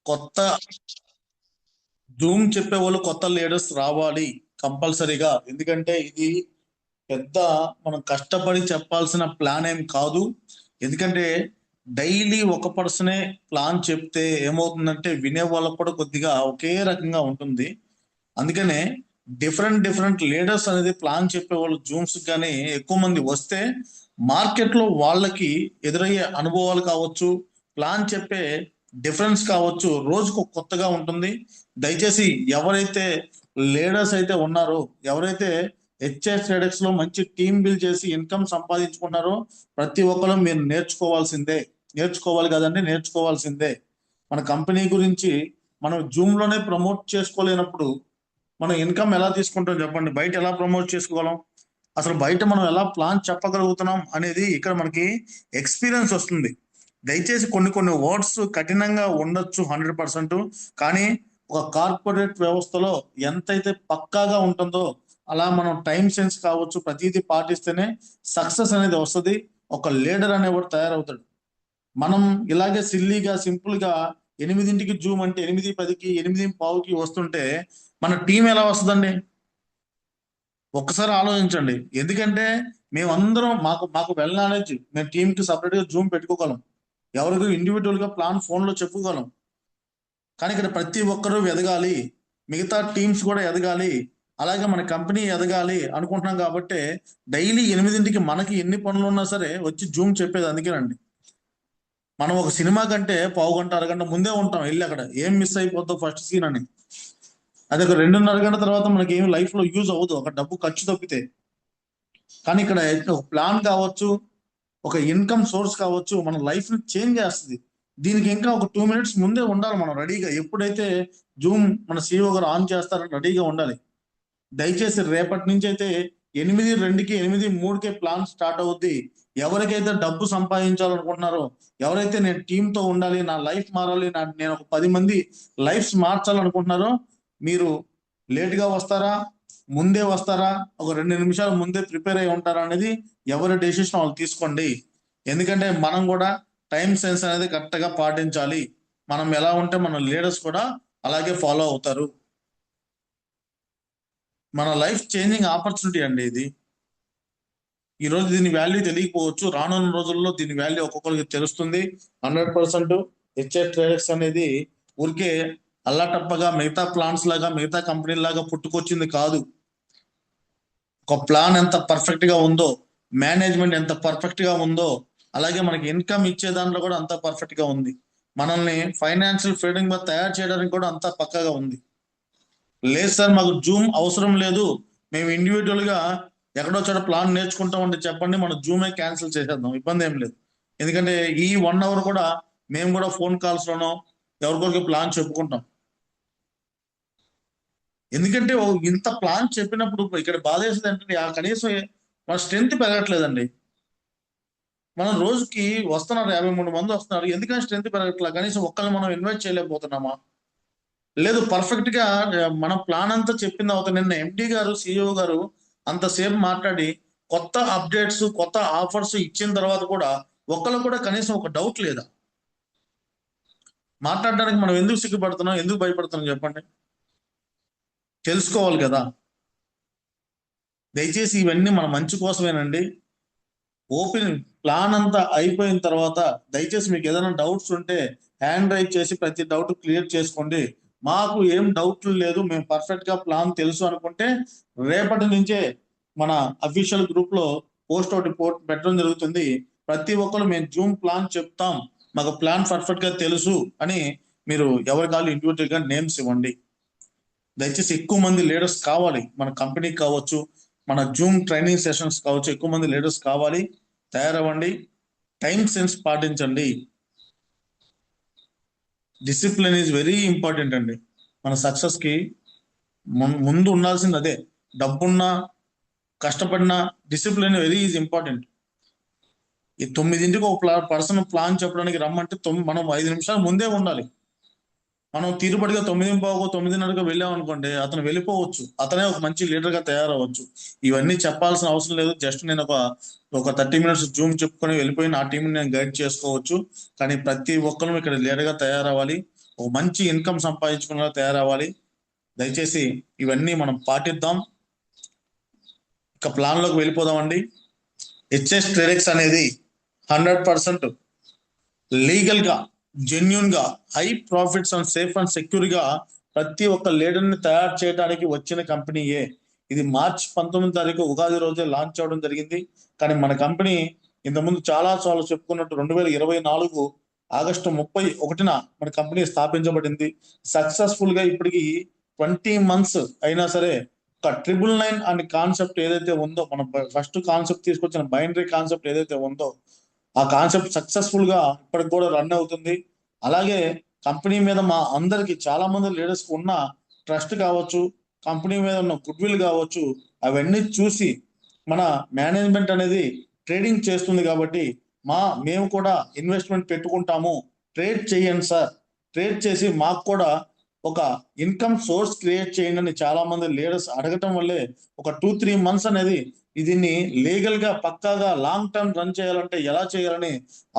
కొత్త జూమ్ చెప్పే వాళ్ళు కొత్త లీడర్స్ రావాలి కంపల్సరీగా. ఎందుకంటే ఇది పెద్ద మనం కష్టపడి చెప్పాల్సిన ప్లాన్ ఏం కాదు. ఎందుకంటే డైలీ ఒక పర్సనే ప్లాన్ చెప్తే ఏమవుతుందంటే వినే వాళ్ళకు కూడా కొద్దిగా ఒకే రకంగా ఉంటుంది. అందుకనే డిఫరెంట్ డిఫరెంట్ లీడర్స్ అనేది ప్లాన్ చెప్పే వాళ్ళు జూమ్స్ కానీ ఎక్కువ మంది వస్తే మార్కెట్లో వాళ్ళకి ఎదురయ్యే అనుభవాలు కావచ్చు, ప్లాన్ చెప్పే డిఫరెన్స్ కావచ్చు, రోజుకు కొత్తగా ఉంటుంది. దయచేసి ఎవరైతే లీడర్స్ అయితే ఉన్నారో, ఎవరైతే హెచ్ఎస్ ట్రేడర్స్ లో మంచి టీం బిల్డ్ చేసి ఇన్కమ్ సంపాదించుకున్నారో ప్రతి ఒక్కరు మీరు నేర్చుకోవాల్సిందే. నేర్చుకోవాలి కదండి, నేర్చుకోవాల్సిందే. మన కంపెనీ గురించి మనం జూమ్ లోనే ప్రమోట్ చేసుకోలేనప్పుడు మనం ఇన్కమ్ ఎలా తీసుకుంటాం చెప్పండి? బయట ఎలా ప్రమోట్ చేసుకోగలం? అసలు బయట మనం ఎలా ప్లాన్ చెప్పగలుగుతున్నాం అనేది ఇక్కడ మనకి ఎక్స్పీరియన్స్ వస్తుంది. దయచేసి కొన్ని కొన్ని వర్డ్స్ కఠినంగా ఉండొచ్చు 100%. కానీ ఒక కార్పొరేట్ వ్యవస్థలో ఎంతైతే పక్కాగా ఉంటుందో అలా మనం టైం సెన్స్ కావచ్చు ప్రతిదీ పాటిస్తేనే సక్సెస్ అనేది వస్తుంది. ఒక లీడర్ అనేవాడు తయారవుతాడు. మనం ఇలాగే సిల్లీగా సింపుల్ గా 8కి జూమ్ అంటే 8:10కి 8:15కి వస్తుంటే మన టీం ఎలా వస్తుందండి? ఒక్కసారి ఆలోచించండి. ఎందుకంటే మేమందరం మాకు మాకు వెల్ నాలెడ్జ్, మేము టీంకి సపరేట్ గా జూమ్ పెట్టుకోగలం, ఎవరికి ఇండివిజువల్ గా ప్లాన్ ఫోన్ లో చెప్పుకోగలం. కానీ ఇక్కడ ప్రతి ఒక్కరూ ఎదగాలి, మిగతా టీమ్స్ కూడా ఎదగాలి, అలాగే మన కంపెనీ ఎదగాలి అనుకుంటున్నాం కాబట్టి డైలీ 8కి మనకి ఎన్ని పనులు ఉన్నా సరే వచ్చి జూమ్ చెప్పేది అందుకేనండి. మనం ఒక సినిమా కంటే పావు గంట అరగంట ముందే ఉంటాం వెళ్ళి, అక్కడ ఏం మిస్ అయిపోద్దో ఫస్ట్ సీన్ అని. అది ఒక 2:30 గంట తర్వాత మనకి ఏం లైఫ్ లో యూజ్ అవ్వదు, ఒక డబ్బు ఖర్చు తప్పితే. కానీ ఇక్కడ ఒక ప్లాన్ కావచ్చు, ఒక ఇన్కమ్ సోర్స్ కావచ్చు, మన లైఫ్ ని చేంజ్ చేస్తుంది. దీనికి ఇంకా ఒక 2 మినిట్స్ ముందే ఉండాలి మనం రెడీగా. ఎప్పుడైతే జూమ్ మన సిఇఓ గారు ఆన్ చేస్తారని రెడీగా ఉండాలి. దయచేసి రేపటి నుంచి అయితే 8:02కి 8:03కే ప్లాన్ స్టార్ట్ అవుద్ది. ఎవరికైతే డబ్బు సంపాదించాలనుకుంటున్నారో, ఎవరైతే నేను టీంతో ఉండాలి, నా లైఫ్ మారాలి, నేను ఒక 10 మంది లైఫ్స్ మార్చాలనుకుంటున్నారో, మీరు లేట్గా వస్తారా, ముందే వస్తారా, ఒక 2 నిమిషాలు ముందే ప్రిపేర్ అయి ఉంటారా అనేది ఎవరి డెసిషన్ వాళ్ళు తీసుకోండి. ఎందుకంటే మనం కూడా టైం సెన్స్ అనేది కరెక్ట్గా పాటించాలి. మనం ఎలా ఉంటే మన లీడర్స్ కూడా అలాగే ఫాలో అవుతారు. మన లైఫ్ చేంజింగ్ ఆపర్చునిటీ అండి ఇది. ఈ రోజు దీని వాల్యూ తెలియకపోవచ్చు, రానున్న రోజుల్లో దీని వాల్యూ ఒక్కొక్కరికి తెలుస్తుంది. 100% హెచ్ఎఫ్ ట్రేడర్స్ అనేది ఊరికే అల్లాటప్పగా మిగతా ప్లాన్స్ లాగా మిగతా కంపెనీ లాగా పుట్టుకొచ్చింది కాదు. ఒక ప్లాన్ ఎంత పర్ఫెక్ట్ గా ఉందో, మేనేజ్మెంట్ ఎంత పర్ఫెక్ట్ గా ఉందో, అలాగే మనకి ఇన్కమ్ ఇచ్చే దాంట్లో కూడా అంత పర్ఫెక్ట్ గా ఉంది. మనల్ని ఫైనాన్షియల్ ఫ్రీడమ్ గా తయారు చేయడానికి కూడా అంత పక్కగా ఉంది. లేదు సార్ మాకు జూమ్ అవసరం లేదు, మేము ఇండివిజువల్ గా ఎక్కడో చోట ప్లాన్ నేర్చుకుంటామంటే చెప్పండి, మన జూమే క్యాన్సిల్ చేసేద్దాం, ఇబ్బంది ఏం లేదు. ఎందుకంటే ఈ 1 అవర్ కూడా మేము కూడా ఫోన్ కాల్స్ లోనో ఎవరికొరికి ప్లాన్ చెప్పుకుంటాం. ఎందుకంటే ఇంత ప్లాన్ చెప్పినప్పుడు ఇక్కడ బాధ వేసేది అంటే కనీసం మన స్ట్రెంత్ పెరగట్లేదండి. మనం రోజుకి వస్తున్నారు 53 మంది వస్తున్నారు, ఎందుకని స్ట్రెంత్ పెరగట్లేదు? కనీసం ఒక్కరిని మనం ఇన్వైట్ చేయలేకపోతున్నామా? లేదు పర్ఫెక్ట్ గా మన ప్లాన్ అంతా చెప్పింది అవుతుంది. నిన్న ఎండి గారు సిఇఓ గారు అంతసేపు మాట్లాడి కొత్త అప్డేట్స్ కొత్త ఆఫర్స్ ఇచ్చిన తర్వాత కూడా ఒక్కళ్ళు కూడా కనీసం ఒక డౌట్ లేదా? మాట్లాడడానికి మనం ఎందుకు సిగ్గుపడుతున్నాం, ఎందుకు భయపడుతున్నాం చెప్పండి? తెలుసుకోవాలి కదా. దయచేసి ఇవన్నీ మన మంచి కోసమేనండి. ఓపెన్ ప్లాన్ అంతా అయిపోయిన తర్వాత దయచేసి మీకు ఏదైనా డౌట్స్ ఉంటే హ్యాండ్ రైజ్ చేసి ప్రతి డౌట్ క్లియర్ చేసుకోండి. మాకు ఏం డౌట్లు లేదు, మేము పర్ఫెక్ట్ గా ప్లాన్ తెలుసు అనుకుంటే రేపటి నుంచే మన అఫీషియల్ గ్రూప్ లో పోస్ట్ ఒకటి పెట్టడం జరుగుతుంది. ప్రతి ఒక్కరు మేము జూమ్ ప్లాన్ చెప్తాం, మాకు ప్లాన్ పర్ఫెక్ట్ గా తెలుసు అని మీరు ఎవరి కాళ్ళు ఇండివిజువల్ గా నేమ్స్ ఇవ్వండి. దయచేసి ఎక్కువ మంది లీడర్స్ కావాలి, మన కంపెనీకి కావచ్చు, మన జూమ్ ట్రైనింగ్ సెషన్స్ కావచ్చు, ఎక్కువ మంది లీడర్స్ కావాలి. తయారవ్వండి, టైం సెన్స్ పాటించండి. డిసిప్లిన్ ఈజ్ వెరీ ఇంపార్టెంట్ అండి. మన సక్సెస్ కి ముందు ఉండాల్సింది అదే. డబ్బున్నా కష్టపడినా డిసిప్లిన్ వెరీ ఈజ్ ఇంపార్టెంట్. ఈ 9కి ఒక పర్సన్ ప్లాన్ చెప్పడానికి రమ్మంటే మనం 5 నిమిషాలు ముందే ఉండాలి. మనం తీరుబడిగా 9:15 9:30 వెళ్ళాం అనుకోండి, అతను వెళ్ళిపోవచ్చు, అతనే ఒక మంచి లీడర్ గా తయారవచ్చు. ఇవన్నీ చెప్పాల్సిన అవసరం లేదు. జస్ట్ నేను ఒక 30 మినిట్స్ జూమ్ చెప్పుకొని వెళ్ళిపోయి నా టీంని నేను గైడ్ చేసుకోవచ్చు. కానీ ప్రతి ఒక్కరు ఇక్కడ లీడర్ గా తయారవ్వాలి. ఒక మంచి ఇన్కమ్ సంపాదించుకునేలా తయారవ్వాలి. దయచేసి ఇవన్నీ మనం పాటిద్దాం. ఇక ప్లాన్లోకి వెళ్ళిపోదామండి. హెచ్ఎస్ ట్రేడెక్స్ అనేది 100% లీగల్గా, జెన్యున్గా, high profits and safe and సెక్యూర్గా ప్రతి ఒక్క లీడర్ని తయారు చేయడానికి వచ్చిన కంపెనీయే. ఇది మార్చి 19 తారీఖు ఉగాది రోజే లాంచ్ అవడం జరిగింది. కానీ మన కంపెనీ ఇంతకుముందు చాలా చెప్పుకున్నట్టు 2024 ఆగస్టు 31న మన కంపెనీ స్థాపించబడింది. సక్సెస్ఫుల్గా ఇప్పటికి 20 months అయినా సరే ఒక 999 అనే కాన్సెప్ట్ ఏదైతే ఉందో, మనం ఫస్ట్ కాన్సెప్ట్ తీసుకొచ్చిన బైనరీ కాన్సెప్ట్ ఏదైతే ఉందో ఆ కాన్సెప్ట్ సక్సెస్ఫుల్ గా ఇప్పటికి కూడా రన్ అవుతుంది. అలాగే కంపెనీ మీద మా అందరికి చాలా మంది లీడర్స్ ఉన్న ట్రస్ట్ కావచ్చు, కంపెనీ మీద ఉన్న గుడ్ విల్ కావచ్చు, అవన్నీ చూసి మన మేనేజ్మెంట్ అనేది ట్రేడింగ్ చేస్తుంది కాబట్టి మేము కూడా ఇన్వెస్ట్మెంట్ పెట్టుకుంటాము, ట్రేడ్ చేయండి సార్, ట్రేడ్ చేసి మాకు కూడా ఒక ఇన్కమ్ సోర్స్ క్రియేట్ చేయండి అని చాలా మంది లీడర్స్ అడగటం వల్లే ఒక 2-3 months అనేది దీన్ని లీగల్ గా పక్కాగా లాంగ్ టర్మ్ రన్ చేయాలంటే ఎలా చేయాలని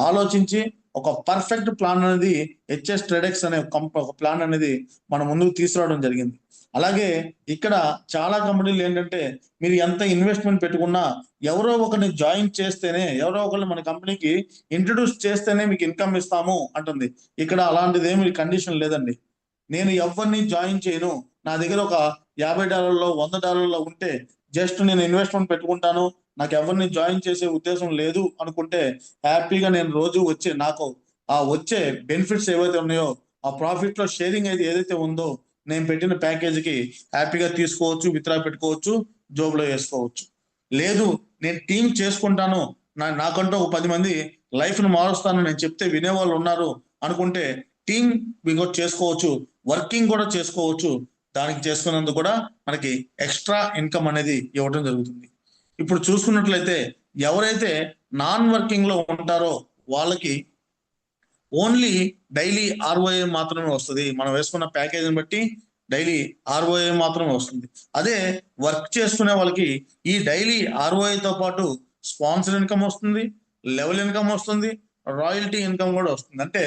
ఆలోచించి ఒక పర్ఫెక్ట్ ప్లాన్ అనేది హెచ్ఎస్ ట్రేడెక్స్ అనే ఒక ప్లాన్ అనేది మన ముందుకు తీసుకురావడం జరిగింది. అలాగే ఇక్కడ చాలా కంపెనీలు ఏంటంటే మీరు ఎంత ఇన్వెస్ట్మెంట్ పెట్టుకున్నా ఎవరో ఒకరిని జాయిన్ చేస్తేనే, ఎవరో ఒకరిని మన కంపెనీకి ఇంట్రడ్యూస్ చేస్తేనే మీకు ఇన్కమ్ ఇస్తాము అంటుంది. ఇక్కడ అలాంటిది ఏమి కండిషన్ లేదండి. నేను ఎవరిని జాయిన్ చేయను, నా దగ్గర ఒక $50 $100 ఉంటే జస్ట్ నేను ఇన్వెస్ట్మెంట్ పెట్టుకుంటాను, నాకు ఎవరిని జాయిన్ చేసే ఉద్దేశం లేదు అనుకుంటే హ్యాపీగా నేను రోజు వచ్చే నాకు ఆ వచ్చే బెనిఫిట్స్ ఏవైతే ఉన్నాయో ఆ ప్రాఫిట్ లో షేరింగ్ అయితే ఏదైతే ఉందో నేను పెట్టిన ప్యాకేజీకి హ్యాపీగా తీసుకోవచ్చు, విత్డ్రా పెట్టుకోవచ్చు, జోబులో వేసుకోవచ్చు. లేదు నేను టీం చేసుకుంటాను, నాకంటూ ఒక 10 మంది లైఫ్ ను మారుస్తాను నేను చెప్తే వినేవాళ్ళు ఉన్నారు అనుకుంటే టీం చేసుకోవచ్చు, వర్కింగ్ కూడా చేసుకోవచ్చు. దానికి చేసుకున్నందుకు కూడా మనకి ఎక్స్ట్రా ఇన్కమ్ అనేది ఇవ్వడం జరుగుతుంది. ఇప్పుడు చూసుకున్నట్లయితే ఎవరైతే నాన్ వర్కింగ్ లో ఉంటారో వాళ్ళకి ఓన్లీ డైలీ ఆర్ఓఏ మాత్రమే వస్తుంది. మనం వేసుకున్న ప్యాకేజీని బట్టి డైలీ ఆర్ఓఏ మాత్రమే వస్తుంది. అదే వర్క్ చేసుకునే వాళ్ళకి ఈ డైలీ ఆర్ఓఏతో పాటు స్పాన్సర్ ఇన్కమ్ వస్తుంది, లెవెల్ ఇన్కమ్ వస్తుంది, రాయల్టీ ఇన్కమ్ కూడా వస్తుంది. అంటే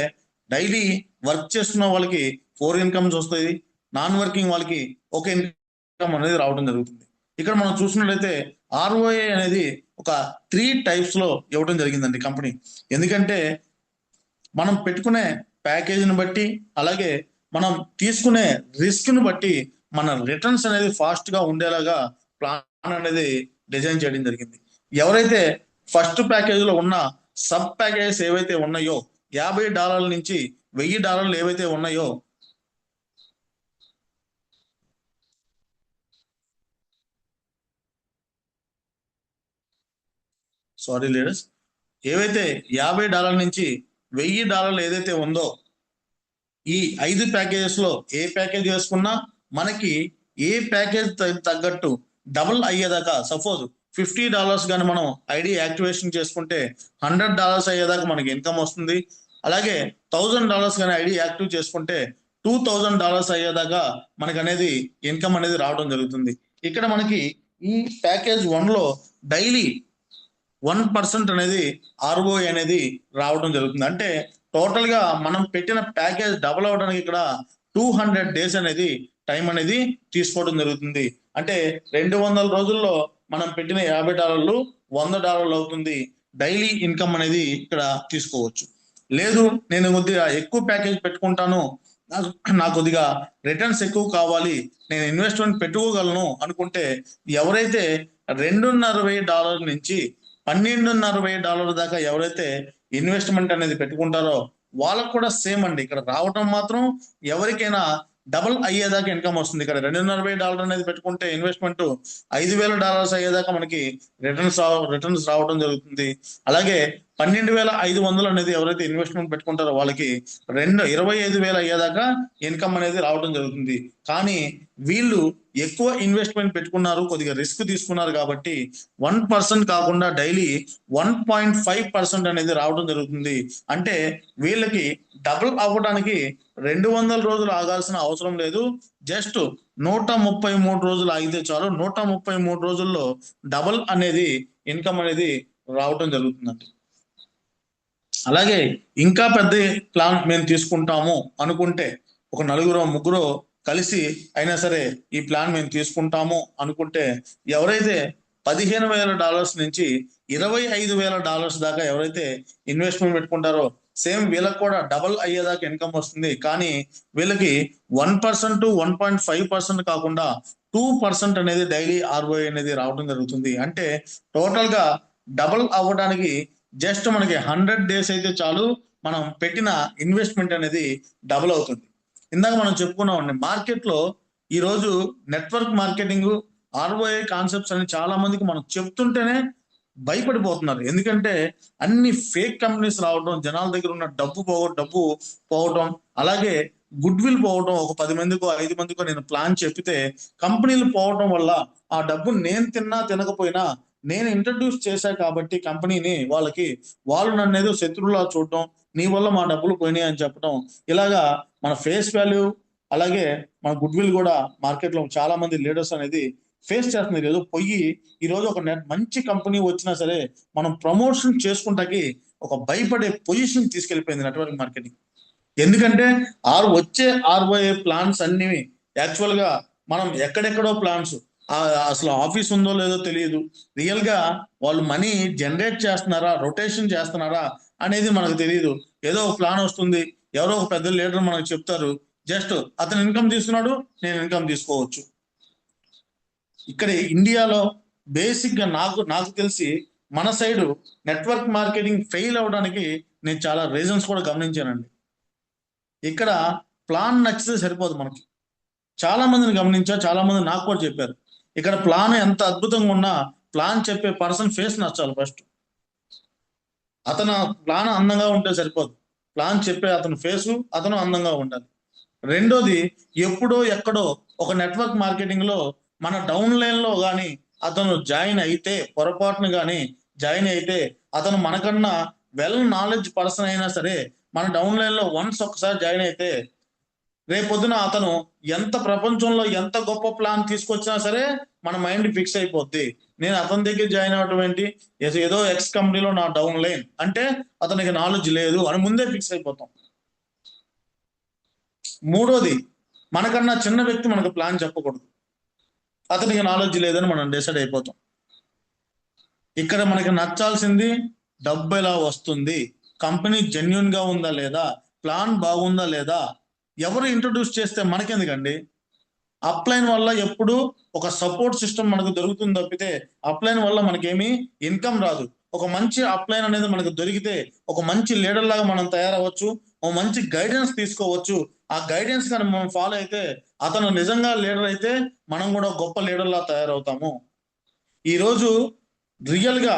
డైలీ వర్క్ చేసుకున్న వాళ్ళకి 4 ఇన్కమ్స్ వస్తాయి, నాన్ వర్కింగ్ వాళ్ళకి ఒక ఇన్కమ్ అనేది రావడం జరుగుతుంది. ఇక్కడ మనం చూసినట్లయితే ఆర్ఓఏ అనేది ఒక 3 types లో ఇవ్వడం జరిగిందండి కంపెనీ. ఎందుకంటే మనం పెట్టుకునే ప్యాకేజీని బట్టి, అలాగే మనం తీసుకునే రిస్క్ ను బట్టి మన రిటర్న్స్ అనేది ఫాస్ట్ గా ఉండేలాగా ప్లాన్ అనేది డిజైన్ చేయడం జరిగింది. ఎవరైతే ఫస్ట్ ప్యాకేజ్ లో ఉన్న సబ్ ప్యాకేజెస్ ఏవైతే ఉన్నాయో $50 నుంచి $1000 ఏవైతే ఉన్నాయో సారీ లీడర్స్, ఏవైతే $50 నుంచి $1000 ఏదైతే ఉందో ఈ 5 ప్యాకేజెస్ లో ఏ ప్యాకేజ్ వేసుకున్నా మనకి ఏ ప్యాకేజ్ తగ్గట్టు డబుల్ అయ్యేదాకా, సపోజ్ $50 కానీ మనం ఐడి యాక్టివేషన్ చేసుకుంటే $100 అయ్యేదాకా మనకి ఇన్కమ్ వస్తుంది. అలాగే $1000 కానీ ఐడి యాక్టివ్ చేసుకుంటే $2000 అయ్యేదాకా మనకి అనేది ఇన్కమ్ అనేది రావడం జరుగుతుంది. ఇక్కడ మనకి ఈ ప్యాకేజ్ 1 లో డైలీ 1% అనేది ఆర్ఓఐ అనేది రావడం జరుగుతుంది. అంటే టోటల్ గా మనం పెట్టిన ప్యాకేజ్ డబుల్ అవడానికి ఇక్కడ 200 days అనేది టైం అనేది తీసుకోవడం జరుగుతుంది. అంటే 200 రోజుల్లో మనం పెట్టిన $50 $100 అవుతుంది. డైలీ ఇన్కమ్ అనేది ఇక్కడ తీసుకోవచ్చు. లేదు నేను కొద్దిగా ఎక్కువ ప్యాకేజ్ పెట్టుకుంటాను, నాకు కొద్దిగా రిటర్న్స్ ఎక్కువ కావాలి, నేను ఇన్వెస్ట్మెంట్ పెట్టుకోగలను అనుకుంటే ఎవరైతే $250 నుంచి $1250 దాకా ఎవరైతే ఇన్వెస్ట్మెంట్ అనేది పెట్టుకుంటారో వాళ్ళకు కూడా సేమ్ అండి. ఇక్కడ రావటం మాత్రం ఎవరికైనా డబుల్ అయ్యేదాకా ఇన్కమ్ వస్తుంది. ఇక్కడ $250 అనేది పెట్టుకుంటే ఇన్వెస్ట్మెంట్ $5000 అయ్యేదాకా మనకి రిటర్న్స్ రావడం జరుగుతుంది. అలాగే 12500 అనేది ఎవరైతే ఇన్వెస్ట్మెంట్ పెట్టుకుంటారో వాళ్ళకి 25,000 అయ్యేదాకా ఇన్కమ్ అనేది రావడం జరుగుతుంది. కానీ వీళ్ళు ఎక్కువ ఇన్వెస్ట్మెంట్ పెట్టుకున్నారు, కొద్దిగా రిస్క్ తీసుకున్నారు కాబట్టి 1% కాకుండా డైలీ 1.5% అనేది రావడం జరుగుతుంది. అంటే వీళ్ళకి డబుల్ అవ్వడానికి 200 రోజులు ఆగాల్సిన అవసరం లేదు. జస్ట్ 133 రోజులు ఆగితే చాలు. 133 రోజుల్లో డబుల్ అనేది ఇన్కమ్ అనేది రావడం జరుగుతుందండి. అలాగే ఇంకా పెద్ద ప్లాన్ మేము తీసుకుంటాము అనుకుంటే ఒక నలుగురో ముగ్గురో కలిసి అయినా సరే ఈ ప్లాన్ మేము తీసుకుంటాము అనుకుంటే ఎవరైతే $15,000 నుంచి $25,000 దాకా ఎవరైతే ఇన్వెస్ట్మెంట్ పెట్టుకుంటారో సేమ్ వీళ్ళకి కూడా డబల్ అయ్యేదాకా ఇన్కమ్ వస్తుంది. కానీ వీళ్ళకి 1% 1.5% కాకుండా 2% అనేది డైలీ ఆర్ఓఐ అనేది రావడం జరుగుతుంది. అంటే టోటల్ గా డబల్ అవ్వడానికి జస్ట్ మనకి 100 డేస్ అయితే చాలు, మనం పెట్టిన ఇన్వెస్ట్మెంట్ అనేది డబుల్ అవుతుంది. ఇందాక మనం చెప్పుకున్నామండి, మార్కెట్లో ఈరోజు నెట్వర్క్ మార్కెటింగ్ ఆర్ఓఐ కాన్సెప్ట్స్ అని చాలా మందికి మనం చెప్తుంటేనే భయపడిపోతున్నారు. ఎందుకంటే అన్ని ఫేక్ కంపెనీస్ రావడం, జనాల దగ్గర ఉన్న డబ్బు పోవడం, అలాగే గుడ్ విల్ పోవడం. ఒక 10 మందికో 5 మందికో నేను ప్లాన్ చెప్పితే కంపెనీలు పోవడం వల్ల ఆ డబ్బు నేను తిన్నా తినకపోయినా నేను ఇంట్రడ్యూస్ చేశా కాబట్టి కంపెనీని వాళ్ళకి, వాళ్ళు నన్ను ఏదో శత్రువులా చూడటం, నీ వల్ల మా డబ్బులు పోయినాయి అని చెప్పడం, ఇలాగా మన ఫేస్ వాల్యూ అలాగే మన గుడ్ విల్ కూడా మార్కెట్లో చాలా మంది లీడర్స్ అనేది ఫేస్ చేస్తున్నారు. ఏదో పొయ్యి ఈరోజు ఒక మంచి కంపెనీ వచ్చినా సరే మనం ప్రమోషన్ చేసుకుంటాకి ఒక భయపడే పొజిషన్ తీసుకెళ్లిపోయింది నెట్వర్క్ మార్కెటింగ్. ఎందుకంటే వచ్చే ఆర్ఓఏ ప్లాన్స్ అన్ని యాక్చువల్ గా మనం ఎక్కడెక్కడో ప్లాన్స్, అసలు ఆఫీస్ ఉందో లేదో తెలియదు, రియల్ గా వాళ్ళు మనీ జనరేట్ చేస్తున్నారా, రొటేషన్ చేస్తున్నారా అనేది మనకు తెలియదు. ఏదో ఒక ప్లాన్ వస్తుంది, ఎవరో ఒక పెద్ద లీడర్ మనకు చెప్తారు, జస్ట్ అతను ఇన్కమ్ తీసుకున్నాడు, నేను ఇన్కమ్ తీసుకోవచ్చు. ఇక్కడ ఇండియాలో బేసిక్ గా నాకు తెలిసి మన సైడ్ నెట్వర్క్ మార్కెటింగ్ ఫెయిల్ అవడానికి నేను చాలా రీజన్స్ కూడా గమనించానండి. ఇక్కడ ప్లాన్ నచ్చితే సరిపోదు మనకి. చాలా మందిని గమనించా, చాలా మంది నాకు కూడా చెప్పారు, ఇక్కడ ప్లాన్ ఎంత అద్భుతంగా ఉన్నా ప్లాన్ చెప్పే పర్సన్ ఫేస్ నచ్చాలి ఫస్ట్. అతను ప్లాన్ అందంగా ఉంటే సరిపోదు, ప్లాన్ చెప్పే అతను ఫేసు అతను అందంగా ఉండాలి. రెండోది, ఎప్పుడో ఎక్కడో ఒక నెట్వర్క్ మార్కెటింగ్ లో మన డౌన్ లైన్ లో కానీ అతను జాయిన్ అయితే, పొరపాటును కానీ జాయిన్ అయితే, అతను మనకన్నా వెల్ నాలెడ్జ్ పర్సన్ అయినా సరే మన డౌన్ లైన్ లో వన్స్ ఒకసారి జాయిన్ అయితే రేపొద్దున అతను ఎంత ప్రపంచంలో ఎంత గొప్ప ప్లాన్ తీసుకొచ్చినా సరే మన మైండ్ ఫిక్స్ అయిపోద్ది. నేను అతని దగ్గర జాయిన్ అవడం ఏంటి, ఏదో ఎక్స్ కంపెనీలో నా డౌన్ లైన్ అంటే అతనికి నాలెడ్జ్ లేదు అని ముందే ఫిక్స్ అయిపోతాం. మూడోది, మనకన్నా చిన్న వ్యక్తి మనకు ప్లాన్ చెప్పకూడదు, అతనికి నాలెడ్జ్ లేదని మనం డిసైడ్ అయిపోతాం. ఇక్కడ మనకి నచ్చాల్సింది డబ్బు ఎలా వస్తుంది, కంపెనీ జెన్యున్ గా ఉందా లేదా, ప్లాన్ బాగుందా లేదా, ఎవరు ఇంట్రొడ్యూస్ చేస్తే మనకెందుకండి. అప్లైన్ వల్ల ఎప్పుడు ఒక సపోర్ట్ సిస్టమ్ మనకు దొరుకుతుంది తప్పితే అప్లైన్ వల్ల మనకేమీ ఇన్కమ్ రాదు. ఒక మంచి అప్లైన్ అనేది మనకు దొరికితే ఒక మంచి లీడర్ లాగా మనం తయారవచ్చు, ఒక మంచి గైడెన్స్ తీసుకోవచ్చు. ఆ గైడెన్స్ కానీ మనం ఫాలో అయితే అతను నిజంగా లీడర్ అయితే మనం కూడా గొప్ప లీడర్ లా తయారవుతాము. ఈరోజు రియల్ గా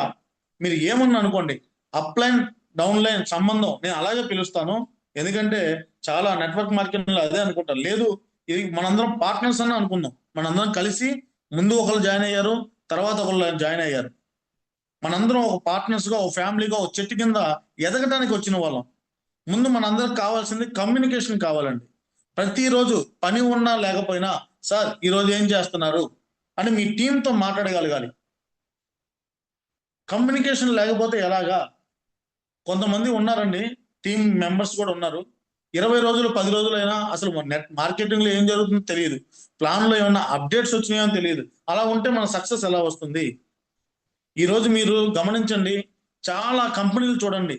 మీరు ఏమన్నా అనుకోండి, అప్లైన్ డౌన్ లైన్ సంబంధం నేను అలాగే పిలుస్తాను. ఎందుకంటే చాలా నెట్వర్క్ మార్కెటింగ్ లో అదే అనుకుంటారు. లేదు, ఇది మనందరం పార్ట్నర్స్ అని అనుకుందాం, మనందరం కలిసి ముందు ఒకరు జాయిన్ అయ్యారు, తర్వాత ఒకరు జాయిన్ అయ్యారు, మనందరం ఒక పార్ట్నర్స్ గా, ఒక ఫ్యామిలీగా, ఒక చెట్టు కింద ఎదగడానికి వచ్చిన వాళ్ళం. ముందు మనందరికి కావాల్సింది కమ్యూనికేషన్ కావాలండి. ప్రతిరోజు పని ఉన్నా లేకపోయినా, సార్ ఈరోజు ఏం చేస్తున్నారు అని మీ టీంతో మాట్లాడగలగాలి. కమ్యూనికేషన్ లేకపోతే ఎలాగా? కొంతమంది ఉన్నారండి, టీం మెంబర్స్ కూడా ఉన్నారు, 20 రోజులు 10 రోజులైనా అసలు నెట్ మార్కెటింగ్ లో ఏం జరుగుతుందో తెలియదు, ప్లాన్ లో ఏమన్నా అప్డేట్స్ వచ్చినాయో తెలియదు. అలా ఉంటే మన సక్సెస్ ఎలా వస్తుంది? ఈరోజు మీరు గమనించండి, చాలా కంపెనీలు చూడండి,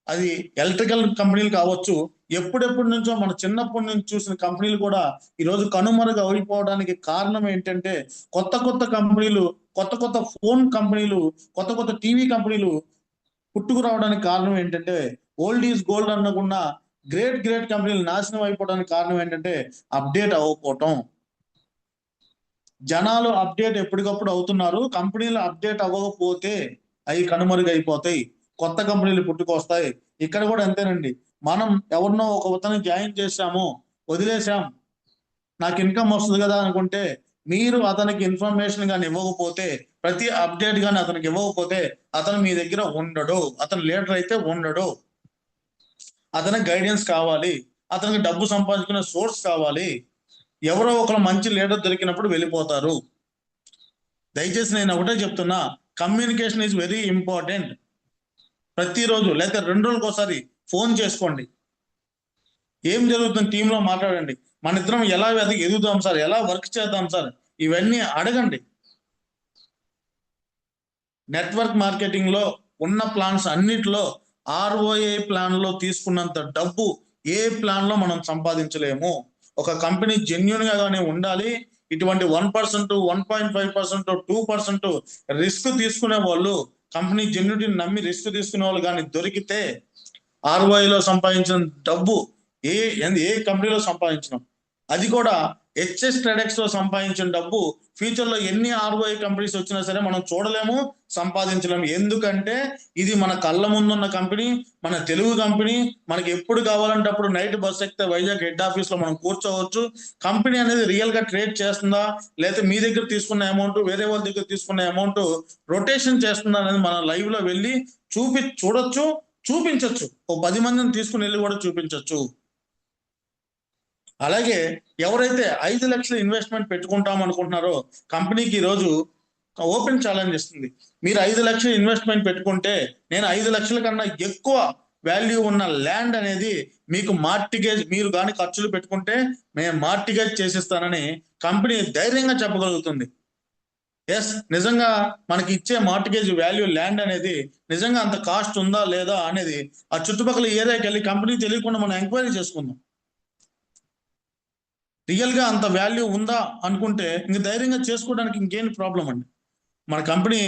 అది ఎలక్ట్రికల్ కంపెనీలు కావచ్చు, ఎప్పుడెప్పటి నుంచో మన చిన్నప్పటి నుంచి చూసిన కంపెనీలు కూడా ఈరోజు కనుమరుగు అయిపోవడానికి కారణం ఏంటంటే కొత్త కొత్త కంపెనీలు, కొత్త కొత్త ఫోన్ కంపెనీలు, కొత్త కొత్త టీవీ కంపెనీలు పుట్టుకు రావడానికి కారణం ఏంటంటే ఓల్డ్ ఈజ్ గోల్డ్ అనకుండా గ్రేట్ గ్రేట్ కంపెనీలు నాశనం అయిపోవడానికి కారణం ఏంటంటే అప్డేట్ అవ్వకపోవటం. జనాలు అప్డేట్ ఎప్పటికప్పుడు అవుతున్నారు, కంపెనీలు అప్డేట్ అవ్వకపోతే అవి కనుమరుగు అయిపోతాయి, కొత్త కంపెనీలు పుట్టుకొస్తాయి. ఇక్కడ కూడా అంతేనండి, మనం ఎవరినో ఒక అతను జాయిన్ చేసాము, వదిలేసాం, నాకు ఇన్కమ్ వస్తుంది కదా అనుకుంటే మీరు అతనికి ఇన్ఫర్మేషన్ కానీ ఇవ్వకపోతే, ప్రతి అప్డేట్ కానీ అతనికి ఇవ్వకపోతే అతను మీ దగ్గర ఉండడు, అతను లీడర్ అయితే ఉండడు. అతనికి గైడెన్స్ కావాలి, అతనికి డబ్బు సంపాదించుకునే సోర్స్ కావాలి. ఎవరో ఒకరు మంచి లీడర్ దొరికినప్పుడు వెళ్ళిపోతారు. దయచేసి నేను ఒకటే చెప్తున్నా, కమ్యూనికేషన్ ఈజ్ వెరీ ఇంపార్టెంట్. ప్రతిరోజు లేదా 2 రోజులకు ఒకసారి ఫోన్ చేసుకోండి. ఏం జరుగుతుంది టీంలో మాట్లాడండి. మన ఇద్దరం ఎలా ఎదుగుదాం సార్, ఎలా వర్క్ చేద్దాం సార్, ఇవన్నీ అడగండి. నెట్వర్క్ మార్కెటింగ్ లో ఉన్న ప్లాన్స్ అన్నిటిలో ROI ప్లాన్ లో తీసుకున్నంత డబ్బు ఏ ప్లాన్ లో మనం సంపాదించలేము. ఒక కంపెనీ జెన్యున్ గానే ఉండాలి. ఇటువంటి 1%, 1.5%, 2% రిస్క్ తీసుకునే వాళ్ళు, కంపెనీ జెన్యునిటీని నమ్మి రిస్క్ తీసుకునే వాళ్ళు కానీ దొరికితే ROI లో సంపాదించిన డబ్బు ఏ కంపెనీలో సంపాదించినాం, అది కూడా HS TRADEX లో సంపాదించిన డబ్బు ఫ్యూచర్ లో ఎన్ని ROI కంపెనీస్ వచ్చినా సరే మనం చూడలేము, సంపాదించలేము. ఎందుకంటే ఇది మన కళ్ళ ముందున్న కంపెనీ, మన తెలుగు కంపెనీ. మనకి ఎప్పుడు కావాలంటే అప్పుడు నైట్ బస్ ఎక్కితే వైజాగ్ హెడ్ ఆఫీస్ లో మనం కూర్చోవచ్చు. కంపెనీ అనేది రియల్ గా ట్రేడ్ చేస్తుందా, లేదా మీ దగ్గర తీసుకున్న అమౌంట్ వేరే వాళ్ళ దగ్గర తీసుకున్న అమౌంట్ రొటేషన్ చేస్తుందా అనేది మనం లైవ్ లో వెళ్ళి చూడొచ్చు, చూపించవచ్చు. ఓ 10 మందిని తీసుకుని వెళ్ళి కూడా చూపించవచ్చు. అలాగే ఎవరైతే 5 లక్షలు ఇన్వెస్ట్మెంట్ పెట్టుకుంటాం అనుకుంటున్నారో, కంపెనీకి ఈరోజు ఓపెన్ ఛాలెంజ్ ఇస్తుంది. మీరు 5 లక్షలు ఇన్వెస్ట్మెంట్ పెట్టుకుంటే నేను 5 లక్షల కన్నా ఎక్కువ వాల్యూ ఉన్న ల్యాండ్ అనేది మీకు మార్టిగేజ్, మీరు కానీ ఖర్చులు పెట్టుకుంటే నేను మార్టిగేజ్ చేసిస్తానని కంపెనీ ధైర్యంగా చెప్పగలుగుతుంది. ఎస్, నిజంగా మనకి ఇచ్చే మార్టిగేజ్ వాల్యూ ల్యాండ్ అనేది నిజంగా అంత కాస్ట్ ఉందా లేదా అనేది ఆ చుట్టుపక్కల ఏరియాకి వెళ్ళి కంపెనీ తెలియకుండా మనం ఎంక్వైరీ చేసుకుందాం. రియల్ గా అంత వాల్యూ ఉందా అనుకుంటే ఇంక ధైర్యంగా చేసుకోవడానికి ఇంకేం ప్రాబ్లం అండి. మన కంపెనీ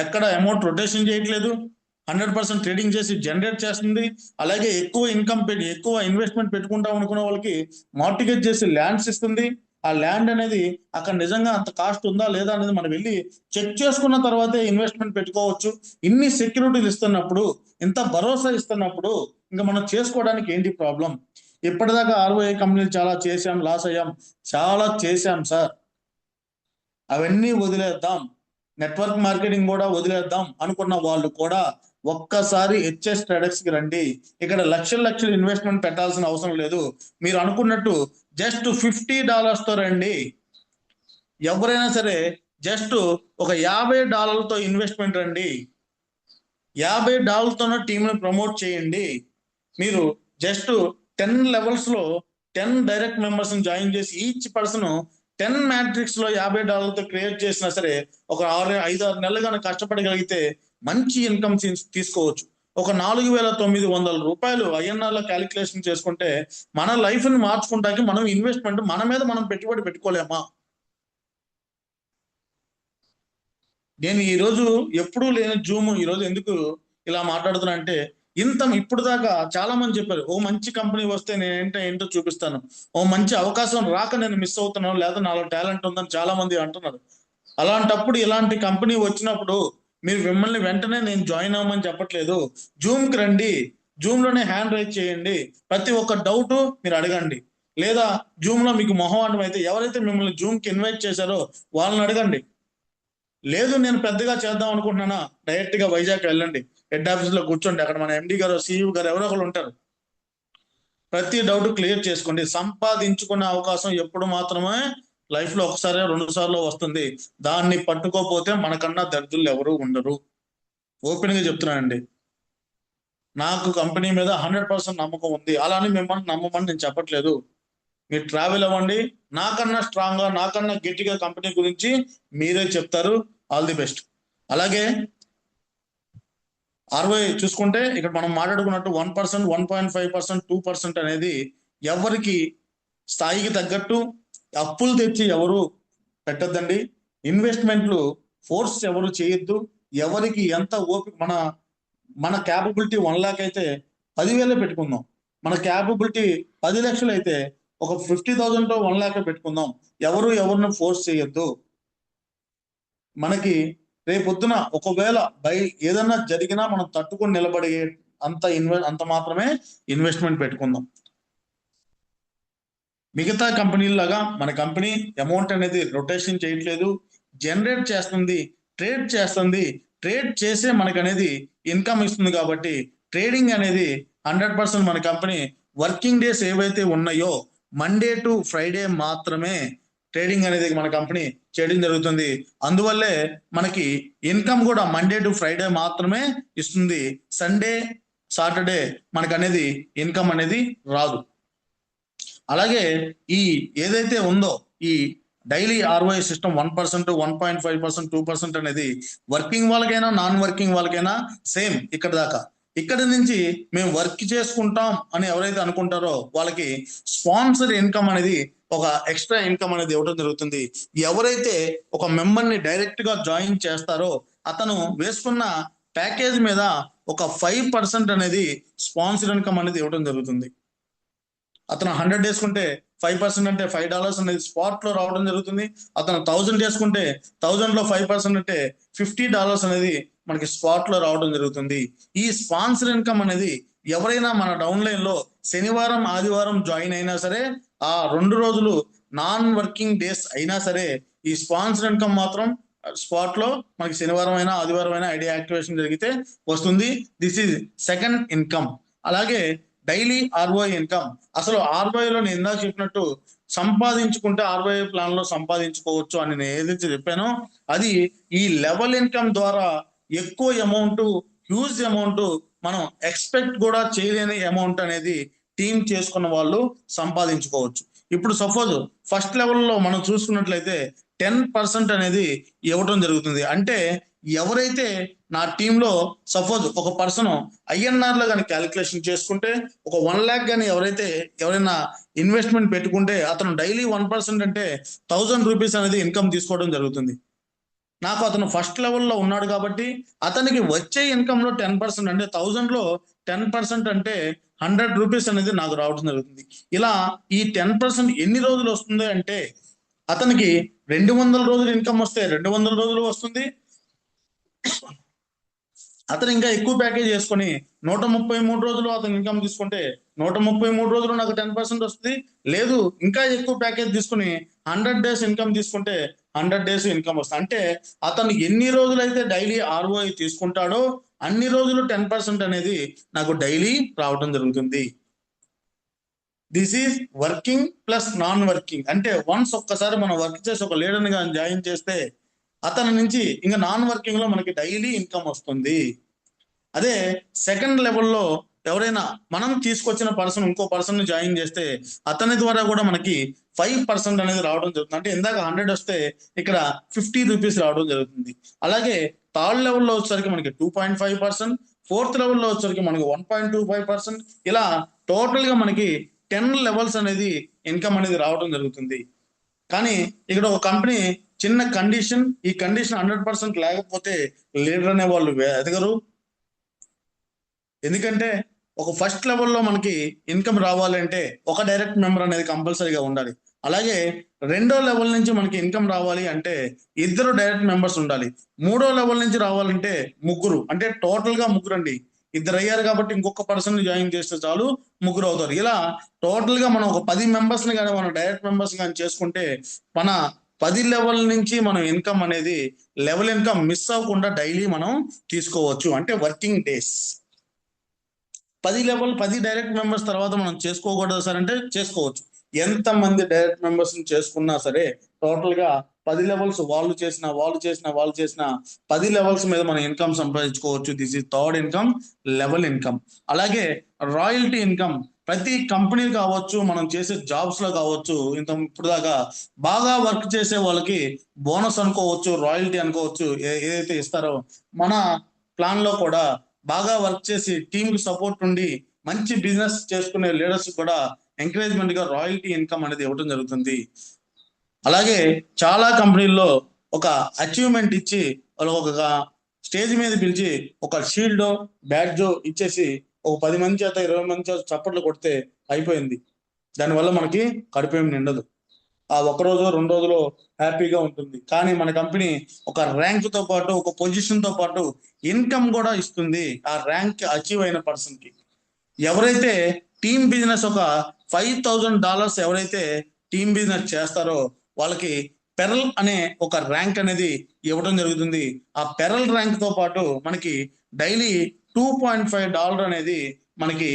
ఎక్కడ అమౌంట్ రొటేషన్ చేయట్లేదు, 100% ట్రేడింగ్ చేసి జనరేట్ చేస్తుంది. అలాగే ఎక్కువ ఇన్కమ్ పెట్టి ఎక్కువ ఇన్వెస్ట్మెంట్ పెట్టుకుంటాం అనుకునే వాళ్ళకి మార్టిగేజ్ చేసి ల్యాండ్స్ ఇస్తుంది. ఆ ల్యాండ్ అనేది అక్కడ నిజంగా అంత కాస్ట్ ఉందా లేదా అనేది మనం వెళ్ళి చెక్ చేసుకున్న తర్వాతే ఇన్వెస్ట్మెంట్ పెట్టుకోవచ్చు. ఇన్ని సెక్యూరిటీలు ఇస్తున్నప్పుడు, ఇంత భరోసా ఇస్తున్నప్పుడు ఇంకా మనం చేసుకోవడానికి ఏంటి ప్రాబ్లం? ఇప్పటిదాకా ROI కంపెనీలు చాలా చేశాం, లాస్ అయ్యాం, చాలా చేశాం సార్. అవన్నీ వదిలేద్దాం, నెట్వర్క్ మార్కెటింగ్ కూడా వదిలేద్దాం అనుకున్న వాళ్ళు కూడా ఒక్కసారి HS TRADEX కి రండి. ఇక్కడ లక్షలు ఇన్వెస్ట్మెంట్ పెట్టాల్సిన అవసరం లేదు. మీరు అనుకున్నట్టు జస్ట్ $50 తో రండి. ఎవరైనా సరే జస్ట్ ఒక $50తో ఇన్వెస్ట్మెంట్ రండి. $50తోనే టీంని ప్రమోట్ చేయండి. మీరు జస్ట్ 10 లెవెల్స్ లో 10 డైరెక్ట్ మెంబర్స్ జాయిన్ చేసి ఈచ్ పర్సన్ 10 మ్యాట్రిక్స్ లో $50తో క్రియేట్ చేసినా సరే ఒక 5-6 నెలలు కనుక కష్టపడగలిగితే మంచి ఇన్కమ్ తీసుకోవచ్చు. ఒక 4,900 రూపాయలు INR లో క్యాలిక్యులేషన్ చేసుకుంటే మన లైఫ్ ని మార్చుకుంటానికి మనం ఇన్వెస్ట్మెంట్ మన మీద మనం పెట్టుబడి పెట్టుకోలేమా? నేను ఈరోజు ఎప్పుడూ లేని జూమ్ ఈరోజు ఎందుకు ఇలా మాట్లాడుతున్నా అంటే, ఇప్పుడు దాకా చాలా మంది చెప్పారు, ఓ మంచి కంపెనీ వస్తే నేను ఏంటో చూపిస్తాను, ఓ మంచి అవకాశం రాక నేను మిస్ అవుతున్నాను, లేదా నాలో టాలెంట్ ఉందని చాలా మంది అంటున్నారు. అలాంటప్పుడు ఇలాంటి కంపెనీ వచ్చినప్పుడు మీరు మిమ్మల్ని వెంటనే నేను జాయిన్ అవ్వమని చెప్పట్లేదు. జూమ్కి రండి, జూమ్ లోనే హ్యాండ్ రైజ్ చేయండి, ప్రతి ఒక్క డౌట్ మీరు అడగండి. లేదా జూమ్ లో మీకు మొహమాటం అయితే ఎవరైతే మిమ్మల్ని జూమ్కి ఇన్వైట్ చేశారో వాళ్ళని అడగండి. లేదు నేను పెద్దగా చేద్దాం అనుకుంటున్నానా, డైరెక్ట్ గా వైజాగ్ వెళ్ళండి, హెడ్ ఆఫీస్ లో కూర్చోండి. అక్కడ మన MD గారు, CEO గారు ఎవరో ఒకరు ఉంటారు. ప్రతి డౌట్ క్లియర్ చేసుకోండి. సంపాదించుకునే అవకాశం ఎప్పుడు మాత్రమే లైఫ్ లో ఒకసారి 2 సార్లు వస్తుంది. దాన్ని పట్టుకోపోతే మనకన్నా దరిద్రులు ఎవరు ఉండరు. ఓపెన్ గా చెప్తున్నానండి. నాకు కంపెనీ మీద 100% నమ్మకం ఉంది. అలానే మిమ్మల్ని నమ్మమని నేను చెప్పట్లేదు. మీరు ట్రావెల్ అవ్వండి. నాకన్నా స్ట్రాంగ్ గా, నాకన్నా గట్టిగా కంపెనీ గురించి మీరే చెప్తారు. All the best. అలాగే ROI చూసుకుంటే ఇక్కడ మనం మాట్లాడుకున్నట్టు 1%, 1.5%, 2% అనేది ఎవరికి స్థాయికి తగ్గట్టు అప్పులు తెచ్చి ఎవరు పెట్టద్దండి. ఇన్వెస్ట్మెంట్లు ఫోర్స్ ఎవరు చేయొద్దు. ఎవరికి ఎంత ఓపిక, మన క్యాపబిలిటీ 1 lakh అయితే 10,000 పెట్టుకుందాం. మన క్యాపబిలిటీ 10 లక్షలు అయితే ఒక 50,000 తో 1 lakh పెట్టుకుందాం. ఎవరిని ఫోర్స్ చేయొద్దు. మనకి రేపొద్దున ఒకవేళ ఏదన్నా జరిగినా మనం తట్టుకొని నిలబడే అంత మాత్రమే ఇన్వెస్ట్మెంట్ పెట్టుకుందాం. మిగతా కంపెనీలాగా మన కంపెనీ అమౌంట్ అనేది రొటేషన్ చేయట్లేదు, జనరేట్ చేస్తుంది, ట్రేడ్ చేస్తుంది. ట్రేడ్ చేసే మనకు అనేది ఇన్కమ్ ఇస్తుంది. కాబట్టి ట్రేడింగ్ అనేది 100% మన కంపెనీ వర్కింగ్ డేస్ ఏవైతే ఉన్నాయో మండే టు ఫ్రైడే మాత్రమే ట్రేడింగ్ అనేది మన కంపెనీ చేయడం జరుగుతుంది. అందువల్లే మనకి ఇన్కమ్ కూడా మండే టు ఫ్రైడే మాత్రమే ఇస్తుంది. సండే సాటర్డే మనకు అనేది ఇన్కమ్ అనేది రాదు. అలాగే ఈ ఏదైతే ఉందో ఈ డైలీ ఆర్ఓఐ సిస్టమ్ 1%, 1.5%, 2% అనేది వర్కింగ్ వాళ్ళకైనా నాన్ వర్కింగ్ వాళ్ళకైనా సేమ్ ఇక్కడ దాకా. ఇక్కడ నుంచి మేము వర్క్ చేసుకుంటాం అని ఎవరైతే అనుకుంటారో వాళ్ళకి స్పాన్సర్ ఇన్కమ్ అనేది ఒక ఎక్స్ట్రా ఇన్కమ్ అనేది ఇవ్వడం జరుగుతుంది. ఎవరైతే ఒక మెంబర్ని డైరెక్ట్ గా జాయిన్ చేస్తారో అతను వేసుకున్న ప్యాకేజ్ మీద ఒక 5% అనేది స్పాన్సర్ ఇన్కమ్ అనేది ఇవ్వడం జరుగుతుంది. అతను 100 వేసుకుంటే 5% అంటే $5 అనేది స్పాట్ లో రావడం జరుగుతుంది. అతను 1000 వేసుకుంటే 1000 లో 5% అంటే $50 అనేది మనకి స్పాట్ లో రావడం జరుగుతుంది. ఈ స్పాన్సర్ ఇన్కమ్ అనేది ఎవరైనా మన డౌన్ లైన్ లో శనివారం ఆదివారం జాయిన్ అయినా సరే, ఆ 2 రోజులు నాన్ వర్కింగ్ డేస్ అయినా సరే ఈ స్పాన్సర్ ఇన్కమ్ మాత్రం స్పాట్ లో మనకి శనివారం అయినా ఆదివారం అయినా ఐడి యాక్టివేషన్ జరిగితే వస్తుంది. This is second income. అలాగే డైలీ ఆర్ఓఐ ఇన్కమ్. అసలు ఆర్ఓఐలో నేను ఇందాక చెప్పినట్టు సంపాదించుకుంటే ఆర్ఓఐ ప్లాన్ లో సంపాదించుకోవచ్చు అని నేను ఏదైతే చెప్పానో అది ఈ లెవెల్ ఇన్కమ్ ద్వారా ఎక్కువ అమౌంట్, హ్యూజ్ అమౌంట్, మనం ఎక్స్పెక్ట్ కూడా చేయలేని అమౌంట్ అనేది టీమ్ చేసుకున్న వాళ్ళు సంపాదించుకోవచ్చు. ఇప్పుడు సపోజ్ ఫస్ట్ లెవెల్లో మనం చూసుకున్నట్లయితే 10% అనేది ఇవ్వడం జరుగుతుంది. అంటే ఎవరైతే నా టీంలో సపోజ్ ఒక పర్సన్ INR లో కానీ క్యాలిక్యులేషన్ చేసుకుంటే ఒక 1 lakh కానీ ఎవరైనా ఇన్వెస్ట్మెంట్ పెట్టుకుంటే అతను డైలీ 1% అంటే 1000 రూపీస్ అనేది ఇన్కమ్ తీసుకోవడం జరుగుతుంది. నాకు అతను ఫస్ట్ లెవెల్లో ఉన్నాడు కాబట్టి అతనికి వచ్చే ఇన్కమ్ లో 10% అంటే 1000 లో 10% అంటే 100 రూపీస్ అనేది నాకు రావడం జరుగుతుంది. ఇలా ఈ 10% ఎన్ని రోజులు వస్తుంది అంటే అతనికి 200 రోజులు ఇన్కమ్ వస్తే 200 రోజులు వస్తుంది. అతను ఇంకా ఎక్కువ ప్యాకేజ్ చేసుకొని 133 రోజులు అతను ఇన్కమ్ తీసుకుంటే 133 రోజులు నాకు 10% వస్తుంది. లేదు ఇంకా ఎక్కువ ప్యాకేజ్ తీసుకుని 100 డేస్ ఇన్కమ్ తీసుకుంటే 100 డేస్ ఇన్కమ్ వస్తుంది. అంటే అతను ఎన్ని రోజులు అయితే డైలీ ఆర్ఓఐ తీసుకుంటాడో అన్ని రోజులు 10% అనేది నాకు డైలీ రావడం జరుగుతుంది. This is working plus non working. అంటే వన్స్ ఒక్కసారి మనం వర్క్ చేసి ఒక లీడర్ని కానీ జాయిన్ చేస్తే అతని నుంచి ఇంకా నాన్ వర్కింగ్ లో మనకి డైలీ ఇన్కమ్ వస్తుంది. అదే సెకండ్ లెవెల్లో ఎవరైనా మనం తీసుకొచ్చిన పర్సన్ ఇంకో పర్సన్ ని జాయిన్ చేస్తే అతని ద్వారా కూడా మనకి 5% అనేది రావడం జరుగుతుంది. అంటే ఇందాక 100 వస్తే ఇక్కడ 50 రూపీస్ రావడం జరుగుతుంది. అలాగే థర్డ్ లెవెల్లో వచ్చేసరికి మనకి 2.5%, ఫోర్త్ లెవెల్లో వచ్చేసరికి మనకి 1.25%, ఇలా టోటల్ గా మనకి 10 లెవెల్స్ అనేది ఇన్కమ్ అనేది రావడం జరుగుతుంది. కానీ ఇక్కడ ఒక కంపెనీ చిన్న కండిషన్, ఈ కండిషన్ 100% లేకపోతే లీడర్ అనే వాళ్ళు ఎదగరు. ఎందుకంటే ఒక ఫస్ట్ లెవెల్లో మనకి ఇన్కమ్ రావాలంటే ఒక డైరెక్ట్ మెంబర్ అనేది కంపల్సరీగా ఉండాలి. అలాగే రెండో లెవెల్ నుంచి మనకి ఇన్కమ్ రావాలి అంటే 2 డైరెక్ట్ మెంబర్స్ ఉండాలి. మూడో లెవెల్ నుంచి రావాలంటే 3, అంటే టోటల్ గా 3 అండి. 2 అయ్యారు కాబట్టి ఇంకొక పర్సన్ జాయిన్ చేస్తే చాలు 3 అవుతారు. ఇలా టోటల్ గా మనం ఒక 10 మెంబర్స్ ని కానీ మనం డైరెక్ట్ మెంబర్స్ కానీ చేసుకుంటే మన 10 లెవెల్ నుంచి మనం ఇన్కమ్ అనేది లెవెల్ ఇన్కమ్ మిస్ అవ్వకుండా డైలీ మనం తీసుకోవచ్చు. అంటే వర్కింగ్ డేస్ 10 డైరెక్ట్ మెంబర్స్ తర్వాత మనం చేసుకోకూడదు సార్ అంటే చేసుకోవచ్చు. ఎంతమంది డైరెక్ట్ మెంబర్స్ చేసుకున్నా సరే టోటల్ గా 10 లెవెల్స్ వాళ్ళు చేసిన 10 లెవెల్స్ మీద మనం ఇన్కమ్ సంపాదించుకోవచ్చు. This is third income, level income. అలాగే రాయల్టీ ఇన్కమ్. ప్రతి కంపెనీ కావచ్చు, మనం చేసే జాబ్స్ లో కావచ్చు, ఇప్పుడు దాకా బాగా వర్క్ చేసే వాళ్ళకి బోనస్ అనుకోవచ్చు, రాయల్టీ అనుకోవచ్చు, ఏదైతే ఇస్తారో మన ప్లాన్ లో కూడా బాగా వర్క్ చేసి టీమ్ కి సపోర్ట్ ఉండి మంచి బిజినెస్ చేసుకునే లీడర్స్ కూడా ఎంకరేజ్మెంట్ గా రాయల్టీ ఇన్కమ్ అనేది ఇవ్వడం జరుగుతుంది. అలాగే చాలా కంపెనీల్లో ఒక అచీవ్మెంట్ ఇచ్చి వాళ్ళు ఒక స్టేజ్ మీద పిలిచి ఒక షీల్డ్ బ్యాడ్జ్ ఇచ్చేసి ఒక 10 మంది చేత 20 మంది చేత చప్పట్లు కొడితే అయిపోయింది. దానివల్ల మనకి కడుపేం నిండదు. ఆ 1 రోజు 2 రోజులు హ్యాపీగా ఉంటుంది. కానీ మన కంపెనీ ఒక ర్యాంక్ తో పాటు ఒక పొజిషన్ తో పాటు ఇన్కమ్ కూడా ఇస్తుంది ఆ ర్యాంక్ అచీవ్ అయిన పర్సన్ కి. ఎవరైతే టీమ్ బిజినెస్ ఒక $5,000 ఎవరైతే టీమ్ బిజినెస్ చేస్తారో వాళ్ళకి పెరల్ అనే ఒక ర్యాంక్ అనేది ఇవ్వడం జరుగుతుంది. ఆ పెరల్ ర్యాంక్ తో పాటు మనకి డైలీ $2.5 అనేది మనకి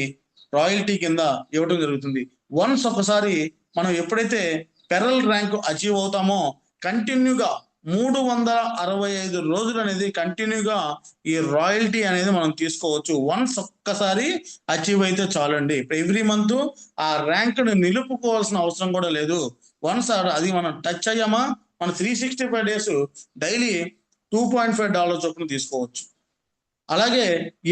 రాయల్టీ కింద ఇవ్వడం జరుగుతుంది. వన్స్ ఒకసారి మనం ఎప్పుడైతే పెరల్ ర్యాంక్ అచీవ్ అవుతామో కంటిన్యూగా 365 రోజులు అనేది కంటిన్యూగా ఈ రాయల్టీ అనేది మనం తీసుకోవచ్చు. వన్స్ ఒక్కసారి అచీవ్ అయితే చాలండి. ఎవ్రీ మంత్ ఆ ర్యాంక్ ని నిలుపుకోవాల్సిన అవసరం కూడా లేదు. వన్స్ అది మనం టచ్ అయ్యామా మన 365 డేస్ డైలీ $2.5 చొప్పున తీసుకోవచ్చు. అలాగే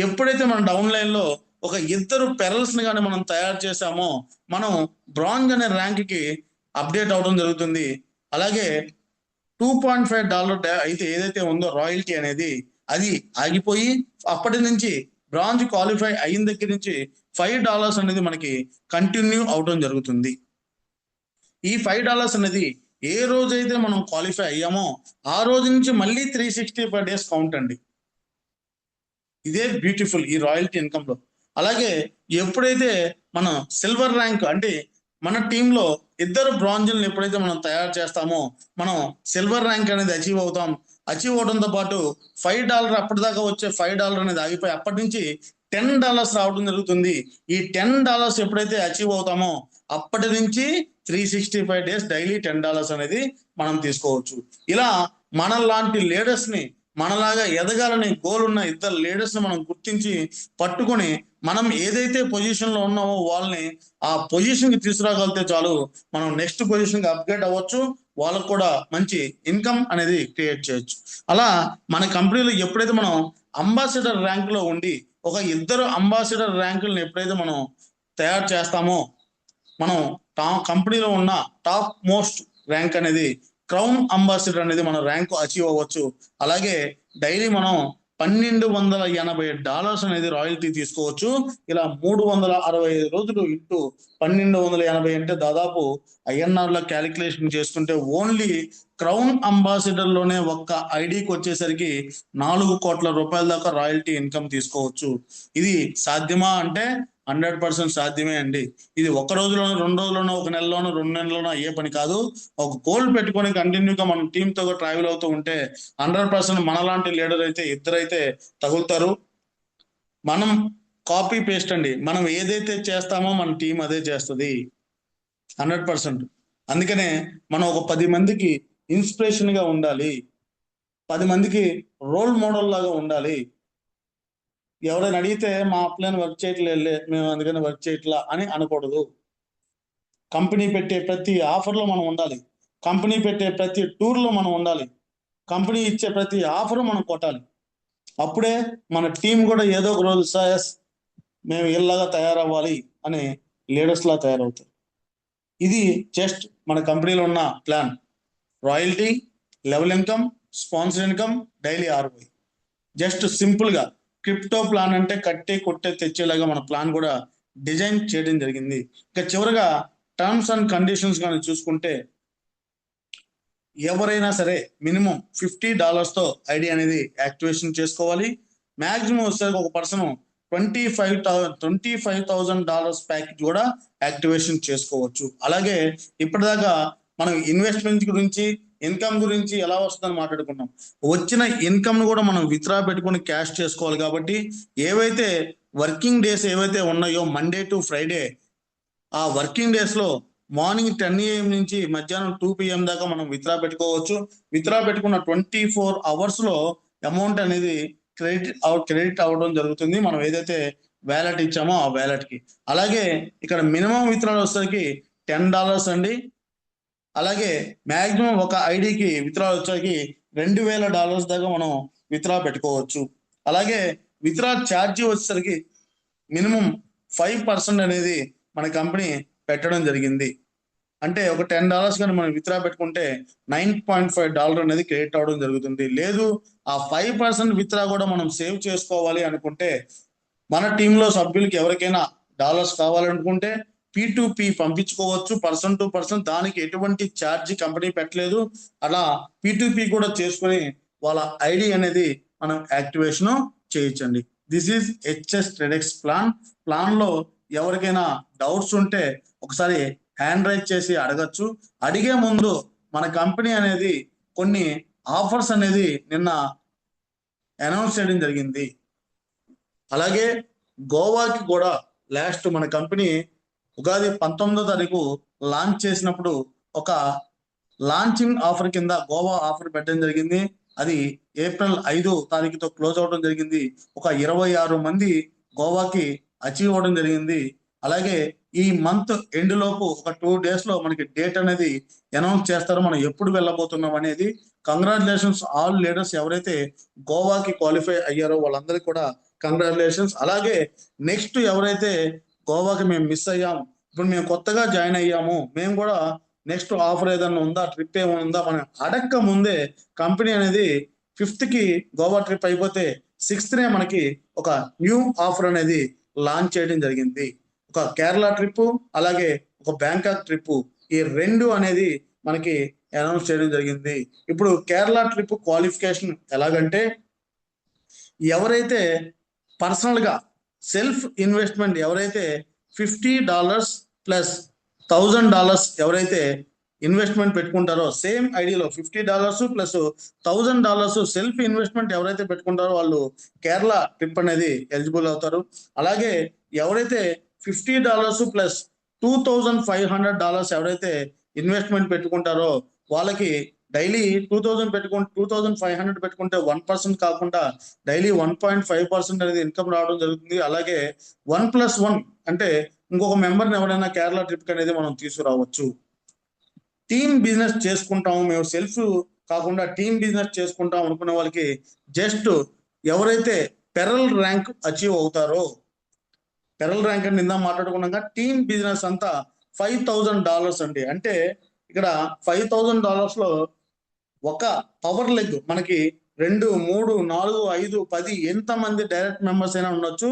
ఎప్పుడైతే మనం డౌన్ లైన్ లో ఒక ఇద్దరు పెరల్స్ ని కానీ మనం తయారు చేసామో మనం బ్రాంజ్ అనే ర్యాంక్ కి అప్డేట్ అవడం జరుగుతుంది. అలాగే $2.5 అయితే ఏదైతే ఉందో రాయల్టీ అనేది అది ఆగిపోయి అప్పటి నుంచి బ్రాంజ్ క్వాలిఫై అయిన దగ్గర నుంచి $5 అనేది మనకి కంటిన్యూ అవడం జరుగుతుంది. ఈ $5 అనేది ఏ రోజైతే మనం క్వాలిఫై అయ్యామో ఆ రోజు నుంచి మళ్ళీ 365 డేస్ కౌంట్ అండి. ఇదే బ్యూటిఫుల్ ఈ రాయల్టీ ఇన్కమ్ లో. అలాగే ఎప్పుడైతే మనం సిల్వర్ ర్యాంక్ అంటే మన టీంలో ఇద్దరు బ్రాంజ్లను ఎప్పుడైతే మనం తయారు చేస్తామో మనం సిల్వర్ ర్యాంక్ అనేది అచీవ్ అవుతాం. అచీవ్ అవడంతో పాటు $5 అప్పటిదాకా వచ్చే $5 అనేది ఆగిపోయి అప్పటి నుంచి $10 రావడం జరుగుతుంది. ఈ $10 ఎప్పుడైతే అచీవ్ అవుతామో అప్పటి నుంచి 365 డేస్ డైలీ $10 అనేది మనం తీసుకోవచ్చు. ఇలా మనలాంటి లీడర్స్ ని మనలాగా ఎదగాలని గోల్ ఉన్న ఇద్దరు లీడర్స్ ని మనం గుర్తించి పట్టుకొని మనం ఏదైతే పొజిషన్ లో ఉన్నామో వాళ్ళని ఆ పొజిషన్ కి తీసుకురాగలిగితే చాలు మనం నెక్స్ట్ పొజిషన్ కి అప్గ్రేడ్ అవ్వచ్చు. వాళ్ళకు కూడా మంచి ఇన్కమ్ అనేది క్రియేట్ చేయొచ్చు. అలా మన కంపెనీలో ఎప్పుడైతే మనం అంబాసిడర్ ర్యాంక్ లో ఉండి ఒక ఇద్దరు అంబాసిడర్ ర్యాంకులను ఎప్పుడైతే మనం తయారు చేస్తామో మనం కంపెనీలో ఉన్న టాప్ మోస్ట్ ర్యాంక్ అనేది క్రౌన్ అంబాసిడర్ అనేది మన ర్యాంక్ అచీవ్ అవ్వచ్చు. అలాగే డైలీ మనం $1280 అనేది రాయల్టీ తీసుకోవచ్చు. ఇలా 365 రోజులు ఇంటూ 1280 అంటే దాదాపు ఐఎన్ఆర్ లో క్యాలిక్యులేషన్ చేసుకుంటే ఓన్లీ క్రౌన్ అంబాసిడర్ లోనే ఒక్క ఐడికి వచ్చేసరికి $4 కోట్ల దాకా రాయల్టీ ఇన్కమ్ తీసుకోవచ్చు. ఇది సాధ్యమా అంటే 100% సాధ్యమే అండి. ఇది ఒక రోజులోనో 2 రోజుల్లోనో ఒక నెలలోనో 2 నెలల్లోనో అయ్యే పని కాదు. ఒక గోల్ పెట్టుకొని కంటిన్యూగా మనం టీమ్ తో ట్రావెల్ అవుతూ ఉంటే 100% మనలాంటి లీడర్ అయితే ఇద్దరైతే తగులుతారు. మనం కాపీ పేస్ట్ అండి. మనం ఏదైతే చేస్తామో మన టీం అదే చేస్తుంది 100%. అందుకనే మనం ఒక 10 మందికి ఇన్స్పిరేషన్ గా ఉండాలి. 10 మందికి రోల్ మోడల్ లాగా ఉండాలి. ఎవరైనా అడిగితే మా అప్లైన్ వర్క్ చేయట్లేదు మేము అందుకని వర్క్ చేయట్లా అని అనకూడదు. కంపెనీ పెట్టే ప్రతి ఆఫర్లో మనం ఉండాలి. కంపెనీ పెట్టే ప్రతి టూర్లో మనం ఉండాలి. కంపెనీ ఇచ్చే ప్రతి ఆఫర్ మనం కొట్టాలి. అప్పుడే మన టీం కూడా ఏదో ఒక రోజు సాయస్ మేము ఇలాగా తయారవ్వాలి అనే లీడర్స్ లా తయారవుతారు. ఇది జస్ట్ మన కంపెనీలో ఉన్న plan. Royalty, level income, sponsor income, daily ROI. Just simple గా క్రిప్టో ప్లాన్ అంటే కట్టే కొట్టే తెచ్చేలాగా మన ప్లాన్ కూడా డిజైన్ చేయడం జరిగింది. ఇక చివరిగా టర్మ్స్ అండ్ కండిషన్స్ కానీ చూసుకుంటే ఎవరైనా సరే మినిమం $50 తో ఐడి అనేది యాక్టివేషన్ చేసుకోవాలి. మాక్సిమం వచ్చేసరికి ఒక పర్సన్ $25,000 ప్యాకేజ్ కూడా యాక్టివేషన్ చేసుకోవచ్చు. అలాగే ఇప్పటిదాకా మనం ఇన్వెస్ట్మెంట్ గురించి ఇన్కమ్ గురించి ఎలా వస్తుందని మాట్లాడుకున్నాం. వచ్చిన ఇన్కమ్ ను కూడా మనం విత్డ్రా పెట్టుకొని క్యాష్ చేసుకోవాలి. కాబట్టి ఏవైతే వర్కింగ్ డేస్ ఏవైతే ఉన్నాయో మండే టు ఫ్రైడే ఆ వర్కింగ్ డేస్ లో మార్నింగ్ 10 AM నుంచి మధ్యాహ్నం 2 PM దాకా మనం విత్డ్రా పెట్టుకోవచ్చు. విత్డ్రా పెట్టుకున్న 24 hours లో అమౌంట్ అనేది క్రెడిట్ అవ్వడం జరుగుతుంది మనం ఏదైతే వ్యాలెట్ ఇచ్చామో ఆ వ్యాలెట్ కి. అలాగే ఇక్కడ మినిమం విత్డ్రా వచ్చేసరికి $10 అండి. అలాగే మాక్సిమం ఒక ఐడికి విత్డ్రా వచ్చేసరికి $2,000 దాకా మనం విత్డ్రా పెట్టుకోవచ్చు. అలాగే విత్డ్రా ఛార్జీ వచ్చేసరికి మినిమం 5% అనేది మన కంపెనీ పెట్టడం జరిగింది. అంటే ఒక $10 కానీ మనం విత్డ్రా పెట్టుకుంటే $9.5 అనేది క్రెడిట్ అవడం జరుగుతుంది. లేదు ఆ 5% విత్డ్రా కూడా మనం సేవ్ చేసుకోవాలి అనుకుంటే మన టీంలో సభ్యులకి ఎవరికైనా డాలర్స్ కావాలనుకుంటే P2P పంపించుకోవచ్చు. పర్సన్ టు పర్సన్, దానికి ఎటువంటి ఛార్జీ కంపెనీ పెట్టలేదు. అలా P2P కూడా చేసుకుని వాళ్ళ ఐడి అనేది మనం యాక్టివేషన్ చేయొచ్చండి. This is HS TRADEX plan లో ఎవరికైనా డౌట్స్ ఉంటే ఒకసారి హ్యాండ్ రైజ్ చేసి అడగచ్చు. అడిగే ముందు మన కంపెనీ అనేది కొన్ని ఆఫర్స్ అనేది నిన్న అనౌన్స్ చేయడం జరిగింది. అలాగే గోవాకి కూడా లాస్ట్ మన కంపెనీ ఉగాది 19వ తారీఖు లాంచ్ చేసినప్పుడు ఒక లాంచింగ్ ఆఫర్ కింద గోవా ఆఫర్ పెట్టడం జరిగింది. అది ఏప్రిల్ 5 తారీఖుతో క్లోజ్ అవడం జరిగింది. ఒక 26 మంది గోవాకి అచీవ్ అవ్వడం జరిగింది. అలాగే ఈ మంత్ ఎండ్ లోపు ఒక 2 days లో మనకి డేట్ అనేది అనౌన్స్ చేస్తారు. మనం ఎప్పుడు వెళ్ళబోతున్నాం అనేది. కంగ్రాచులేషన్స్ ఆల్ లీడర్స్ ఎవరైతే గోవాకి క్వాలిఫై అయ్యారో వాళ్ళందరికీ కూడా కంగ్రాచులేషన్స్. అలాగే నెక్స్ట్ ఎవరైతే గోవాకి మేము మిస్ అయ్యాం, ఇప్పుడు మేము కొత్తగా జాయిన్ అయ్యాము, మేము కూడా నెక్స్ట్ ఆఫర్ ఏదన్నా ఉందా, ట్రిప్ ఏమైనా ఉందా మనం అడక్క ముందే కంపెనీ అనేది 5th కి గోవా ట్రిప్ అయిపోతే 6th మనకి ఒక న్యూ ఆఫర్ అనేది లాంచ్ చేయడం జరిగింది. ఒక కేరళ ట్రిప్ అలాగే ఒక బ్యాంకాక్ ట్రిప్, ఈ 2 అనేది మనకి అనౌన్స్ చేయడం జరిగింది. ఇప్పుడు కేరళ ట్రిప్ క్వాలిఫికేషన్ ఎలాగంటే, ఎవరైతే పర్సనల్ గా సెల్ఫ్ ఇన్వెస్ట్మెంట్ ఎవరైతే $50 ప్లస్ $1000 ఎవరైతే ఇన్వెస్ట్మెంట్ పెట్టుకుంటారో, సేమ్ ఐడిలో $50 ప్లస్ $1000 సెల్ఫ్ ఇన్వెస్ట్మెంట్ ఎవరైతే పెట్టుకుంటారో వాళ్ళు కేరళ ట్రిప్ అనేది ఎలిజిబుల్ అవుతారు. అలాగే ఎవరైతే $50 ప్లస్ $2500 ఎవరైతే ఇన్వెస్ట్మెంట్ పెట్టుకుంటారో వాళ్ళకి డైలీ 2500 పెట్టుకుంటే 1% కాకుండా డైలీ 1.5% అనేది ఇన్కమ్ రావడం జరుగుతుంది. అలాగే 1+1 అంటే ఇంకొక మెంబర్ని ఎవరైనా కేరళ ట్రిప్ అనేది మనం తీసుకురావచ్చు. టీమ్ బిజినెస్ చేసుకుంటాము, మేము సెల్ఫ్ కాకుండా టీమ్ బిజినెస్ చేసుకుంటాం అనుకునే వాళ్ళకి జస్ట్ ఎవరైతే పెరల్ ర్యాంక్ అచీవ్ అవుతారో, పెరల్ ర్యాంక్ అని నిందా మాట్లాడుకున్నాక టీమ్ బిజినెస్ అంతా $5000 అండి. అంటే ఇక్కడ $5000 లో ఒక పవర్ లెగ్ మనకి 2, 3, 4, 5, 10 ఎంతమంది డైరెక్ట్ మెంబర్స్ అయినా ఉండొచ్చు.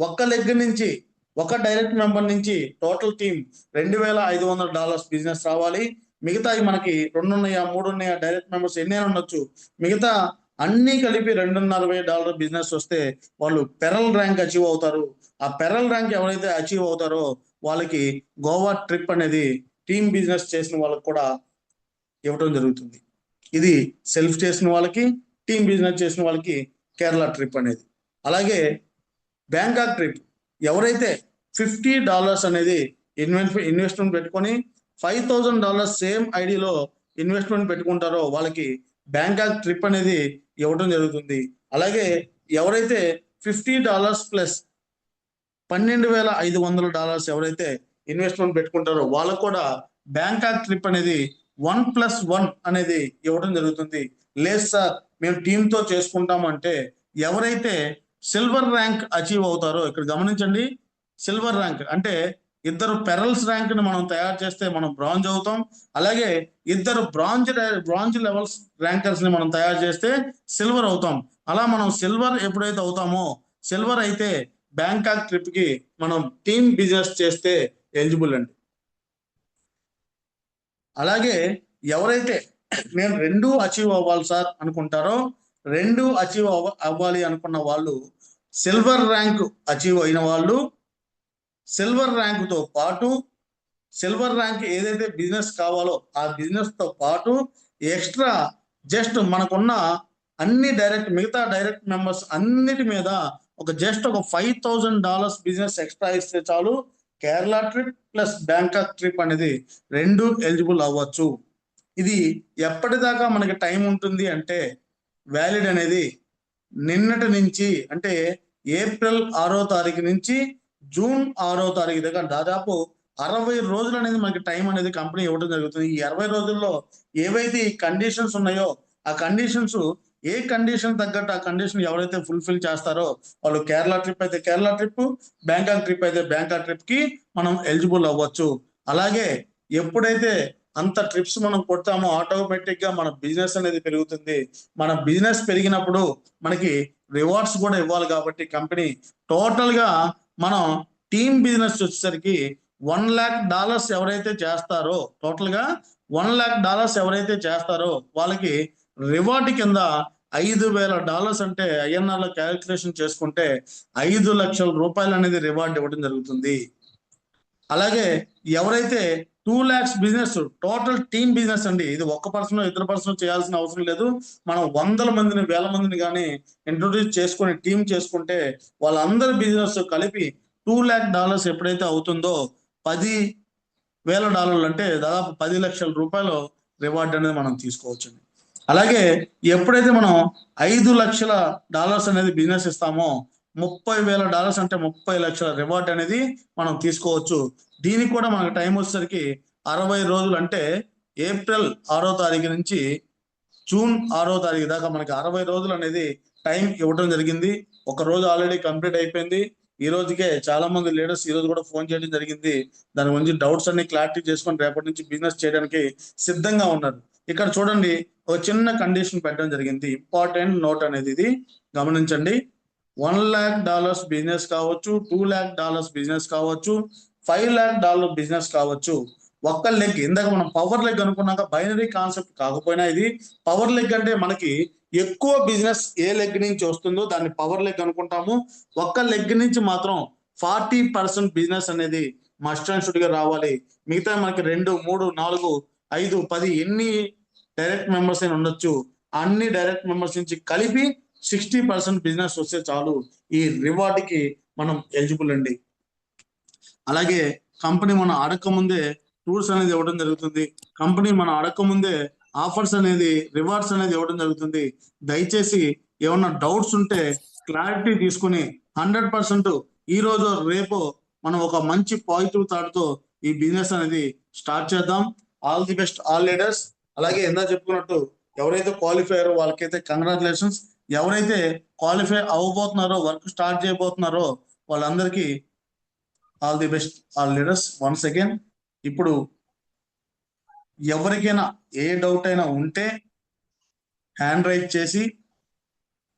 ఒక్క లెగ్ నుంచి ఒక డైరెక్ట్ మెంబర్ నుంచి టోటల్ టీమ్ $2500 బిజినెస్ రావాలి. మిగతా మనకి 2 ఉన్నాయా 3 ఉన్నాయా డైరెక్ట్ మెంబర్స్ ఎన్నైనా ఉండొచ్చు, మిగతా అన్ని కలిపి $250 బిజినెస్ వస్తే వాళ్ళు పెరల్ ర్యాంక్ అచీవ్ అవుతారు. ఆ పెరల్ ర్యాంక్ ఎవరైతే అచీవ్ అవుతారో వాళ్ళకి గోవా ట్రిప్ అనేది టీమ్ బిజినెస్ చేసిన వాళ్ళకి కూడా ఇవ్వడం జరుగుతుంది. ఇది సెల్ఫ్ చేసిన వాళ్ళకి, టీమ్ బిజినెస్ చేసిన వాళ్ళకి కేరళ ట్రిప్ అనేది. అలాగే బ్యాంకాక్ ట్రిప్ ఎవరైతే $50 అనేది ఇన్వెస్ట్మెంట్ పెట్టుకొని $5000 సేమ్ ఐడిలో ఇన్వెస్ట్మెంట్ పెట్టుకుంటారో వాళ్ళకి బ్యాంకాక్ ట్రిప్ అనేది ఇవ్వడం జరుగుతుంది. అలాగే ఎవరైతే $50 ప్లస్ $12500 ఎవరైతే ఇన్వెస్ట్మెంట్ పెట్టుకుంటారో వాళ్ళకు కూడా బ్యాంకాక్ ట్రిప్ అనేది 1+1 అనేది ఇవ్వడం జరుగుతుంది. లేదు సార్ మేము టీంతో చేసుకుంటామంటే ఎవరైతే సిల్వర్ ర్యాంక్ అచీవ్ అవుతారో, ఇక్కడ గమనించండి, సిల్వర్ ర్యాంక్ అంటే ఇద్దరు పెరల్స్ ర్యాంక్ ని మనం తయారు చేస్తే మనం బ్రాంజ్ అవుతాం. అలాగే ఇద్దరు బ్రాంజ్ లెవెల్స్ ర్యాంకర్స్ ని మనం తయారు చేస్తే సిల్వర్ అవుతాం. అలా మనం సిల్వర్ ఎప్పుడైతే అవుతామో, సిల్వర్ అయితే బ్యాంకాక్ ట్రిప్ కి మనం టీమ్ బిజినెస్ చేస్తే ఎలిజిబుల్ అండి. అలాగే ఎవరైతే నేను 2 అచీవ్ అవ్వాలి సార్ అనుకుంటారో, 2 అచీవ్ అవ్వాలి అనుకున్న వాళ్ళు సిల్వర్ ర్యాంక్ అచీవ్ అయిన వాళ్ళు సిల్వర్ ర్యాంక్తో పాటు సిల్వర్ ర్యాంక్ ఏదైతే బిజినెస్ కావాలో ఆ బిజినెస్ తో పాటు ఎక్స్ట్రా జస్ట్ మనకున్న అన్ని మిగతా డైరెక్ట్ మెంబర్స్ అన్నిటి మీద ఒక $5000 బిజినెస్ ఎక్స్ట్రా ఇస్తే చాలు Kerala trip plus Bangkok trip అనేది 2 ఎలిజిబుల్ అవ్వచ్చు. ఇది ఎప్పటిదాకా మనకి టైం ఉంటుంది అంటే వ్యాలిడ్ అనేది నిన్నటి నుంచి, అంటే ఏప్రిల్ 6వ తారీఖు నుంచి జూన్ 6వ తారీఖు దగ్గర దాదాపు 60 రోజులు అనేది మనకి టైం అనేది కంపెనీ ఇవ్వడం జరుగుతుంది. ఈ 60 రోజుల్లో ఏవైతే ఈ కండిషన్స్ ఉన్నాయో ఆ కండిషన్స్ ఏ కండిషన్ తగ్గట్టు ఆ కండిషన్ ఎవరైతే ఫుల్ఫిల్ చేస్తారో వాళ్ళు కేరళ ట్రిప్ అయితే కేరళ ట్రిప్, బ్యాంకాక్ ట్రిప్ అయితే బ్యాంకాక్ ట్రిప్ కి మనం ఎలిజిబుల్ అవ్వచ్చు. అలాగే ఎప్పుడైతే అంత ట్రిప్స్ మనం కొడతామో ఆటోమేటిక్ గా మన బిజినెస్ అనేది పెరుగుతుంది. మన బిజినెస్ పెరిగినప్పుడు మనకి రివార్డ్స్ కూడా ఇవ్వాలి కాబట్టి కంపెనీ టోటల్ గా మనం టీమ్ బిజినెస్ వచ్చేసరికి $1,00,000 ఎవరైతే చేస్తారో, టోటల్ గా $1,00,000 ఎవరైతే చేస్తారో వాళ్ళకి రివార్డ్ కింద $5,000 అంటే INR లో క్యాలిక్యులేషన్ చేసుకుంటే ₹5,00,000 అనేది రివార్డ్ ఇవ్వడం జరుగుతుంది. అలాగే ఎవరైతే 2 lakhs business total team business అండి, ఇది ఒక్క పర్సన్ ఇద్దరు పర్సన్ చేయాల్సిన అవసరం లేదు. మనం 100 మందిని 1000 మందిని కానీ ఇంట్రొడ్యూస్ చేసుకొని టీమ్ చేసుకుంటే వాళ్ళందరి బిజినెస్ కలిపి $2,00,000 ఎప్పుడైతే అవుతుందో 10 $1,000 అంటే దాదాపు 10 లక్షల రూపాయలు రివార్డ్ అనేది మనం తీసుకోవచ్చు. అలాగే ఎప్పుడైతే మనం $5 లక్షల అనేది బిజినెస్ ఇస్తామో $30,000 అంటే 30 లక్షల రివార్డ్ అనేది మనం తీసుకోవచ్చు. దీనికి కూడా మనకు టైం వచ్చేసరికి 60 రోజులు, అంటే ఏప్రిల్ 6వ తారీఖు నుంచి జూన్ 6వ తారీఖు దాకా మనకి 60 రోజులు అనేది టైం ఇవ్వడం జరిగింది. ఒక రోజు ఆల్రెడీ కంప్లీట్ అయిపోయింది. ఈ రోజుకే చాలా మంది లీడర్స్ ఈ రోజు కూడా ఫోన్ చేయడం జరిగింది. దాని గురించి డౌట్స్ అన్ని క్లారిటీ చేసుకొని రేపటి నుంచి బిజినెస్ చేయడానికి సిద్ధంగా ఉన్నారు. ఇక్కడ చూడండి, ఒక చిన్న కండిషన్ పెట్టడం జరిగింది. ఇంపార్టెంట్ నోట్ అనేది ఇది గమనించండి. $1,00,000 బిజినెస్ కావచ్చు, $2,00,000 బిజినెస్ కావచ్చు, $5,00,000 బిజినెస్ కావచ్చు. ఒక్క లెగ్, ఇందాక మనం పవర్ లెగ్ అనుకున్నాక బైనరీ కాన్సెప్ట్ కాకపోయినా ఇది పవర్ లెగ్ అంటే మనకి ఎక్కువ బిజినెస్ ఏ లెగ్ నుంచి వస్తుందో దాన్ని పవర్ లెగ్ అనుకుంటాము. ఒక్క లెగ్ నుంచి మాత్రం 40% బిజినెస్ అనేది మస్ట్ అండ్ షుడ్ గా రావాలి. మిగతా మనకి 2, 3, 4, 5, 10 ఎన్ని డైరెక్ట్ మెంబర్స్ అయినా ఉండొచ్చు. అన్ని డైరెక్ట్ మెంబర్స్ నుంచి కలిపి 60% బిజినెస్ వస్తే చాలు ఈ రివార్డ్ కి మనం ఎలిజిబుల్ అండి. అలాగే కంపెనీ మనం అడగక ముందే టూర్స్ అనేది ఇవ్వడం జరుగుతుంది. కంపెనీ మనం అడగక ముందే ఆఫర్స్ అనేది, రివార్డ్స్ అనేది ఇవ్వడం జరుగుతుంది. దయచేసి ఏమన్నా డౌట్స్ ఉంటే క్లారిటీ తీసుకుని 100% ఈ రోజు రేపు మనం ఒక మంచి పాజిటివ్ థాట్ తో ఈ బిజినెస్ అనేది స్టార్ట్ చేద్దాం. All the best all leaders. అలాగే ఎందా చెప్పుకున్నట్టు ఎవరైతే క్వాలిఫై అయ్యారో వాళ్ళకైతే కంగ్రాచులేషన్స్. ఎవరైతే క్వాలిఫై అవ్వబోతున్నారో, వర్క్ స్టార్ట్ చేయబోతున్నారో వాళ్ళందరికీ all the best all leaders once again. ఇప్పుడు ఎవరికైనా ఏ డౌట్ అయినా ఉంటే హ్యాండ్ రైజ్ చేసి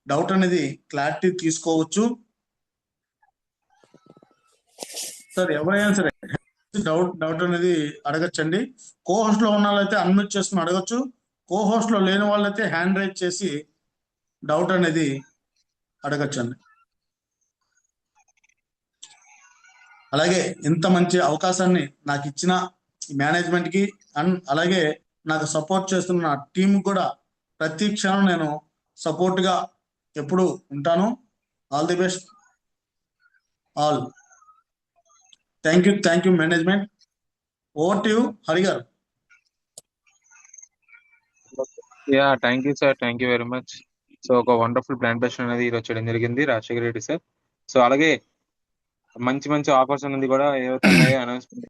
డౌట్ అనేది క్లారిటీ తీసుకోవచ్చు. సార్ ఎవరైనా సరే డౌట్ అనేది అడగచ్చండి. కో హోస్ట్ లో ఉన్న వాళ్ళైతే అన్మ్యూట్ చేసుకుని అడగచ్చు. కో హోస్ట్ లో లేని వాళ్ళైతే హ్యాండ్ రైజ్ చేసి డౌట్ అనేది అడగచ్చండి. అలాగే ఇంత మంచి అవకాశాన్ని నాకు ఇచ్చిన మేనేజ్మెంట్ కి అండ్ అలాగే నాకు సపోర్ట్ చేస్తున్న నా టీం కూడా ప్రతి క్షణం నేను సపోర్ట్ గా ఎప్పుడు ఉంటాను. All the best all. Thank you management. Over to you Hari గారు. Thank you sir, thank you very much. So ఒక వండర్ఫుల్ ప్లాంటేషన్ అనేది ఈరోజు చేయడం జరిగింది రాజశేఖర రెడ్డి సార్. సో అలాగే మంచి మంచి ఆఫర్స్ అనేది కూడా ఏవైతే ఉన్నాయో అనౌన్స్మెంట్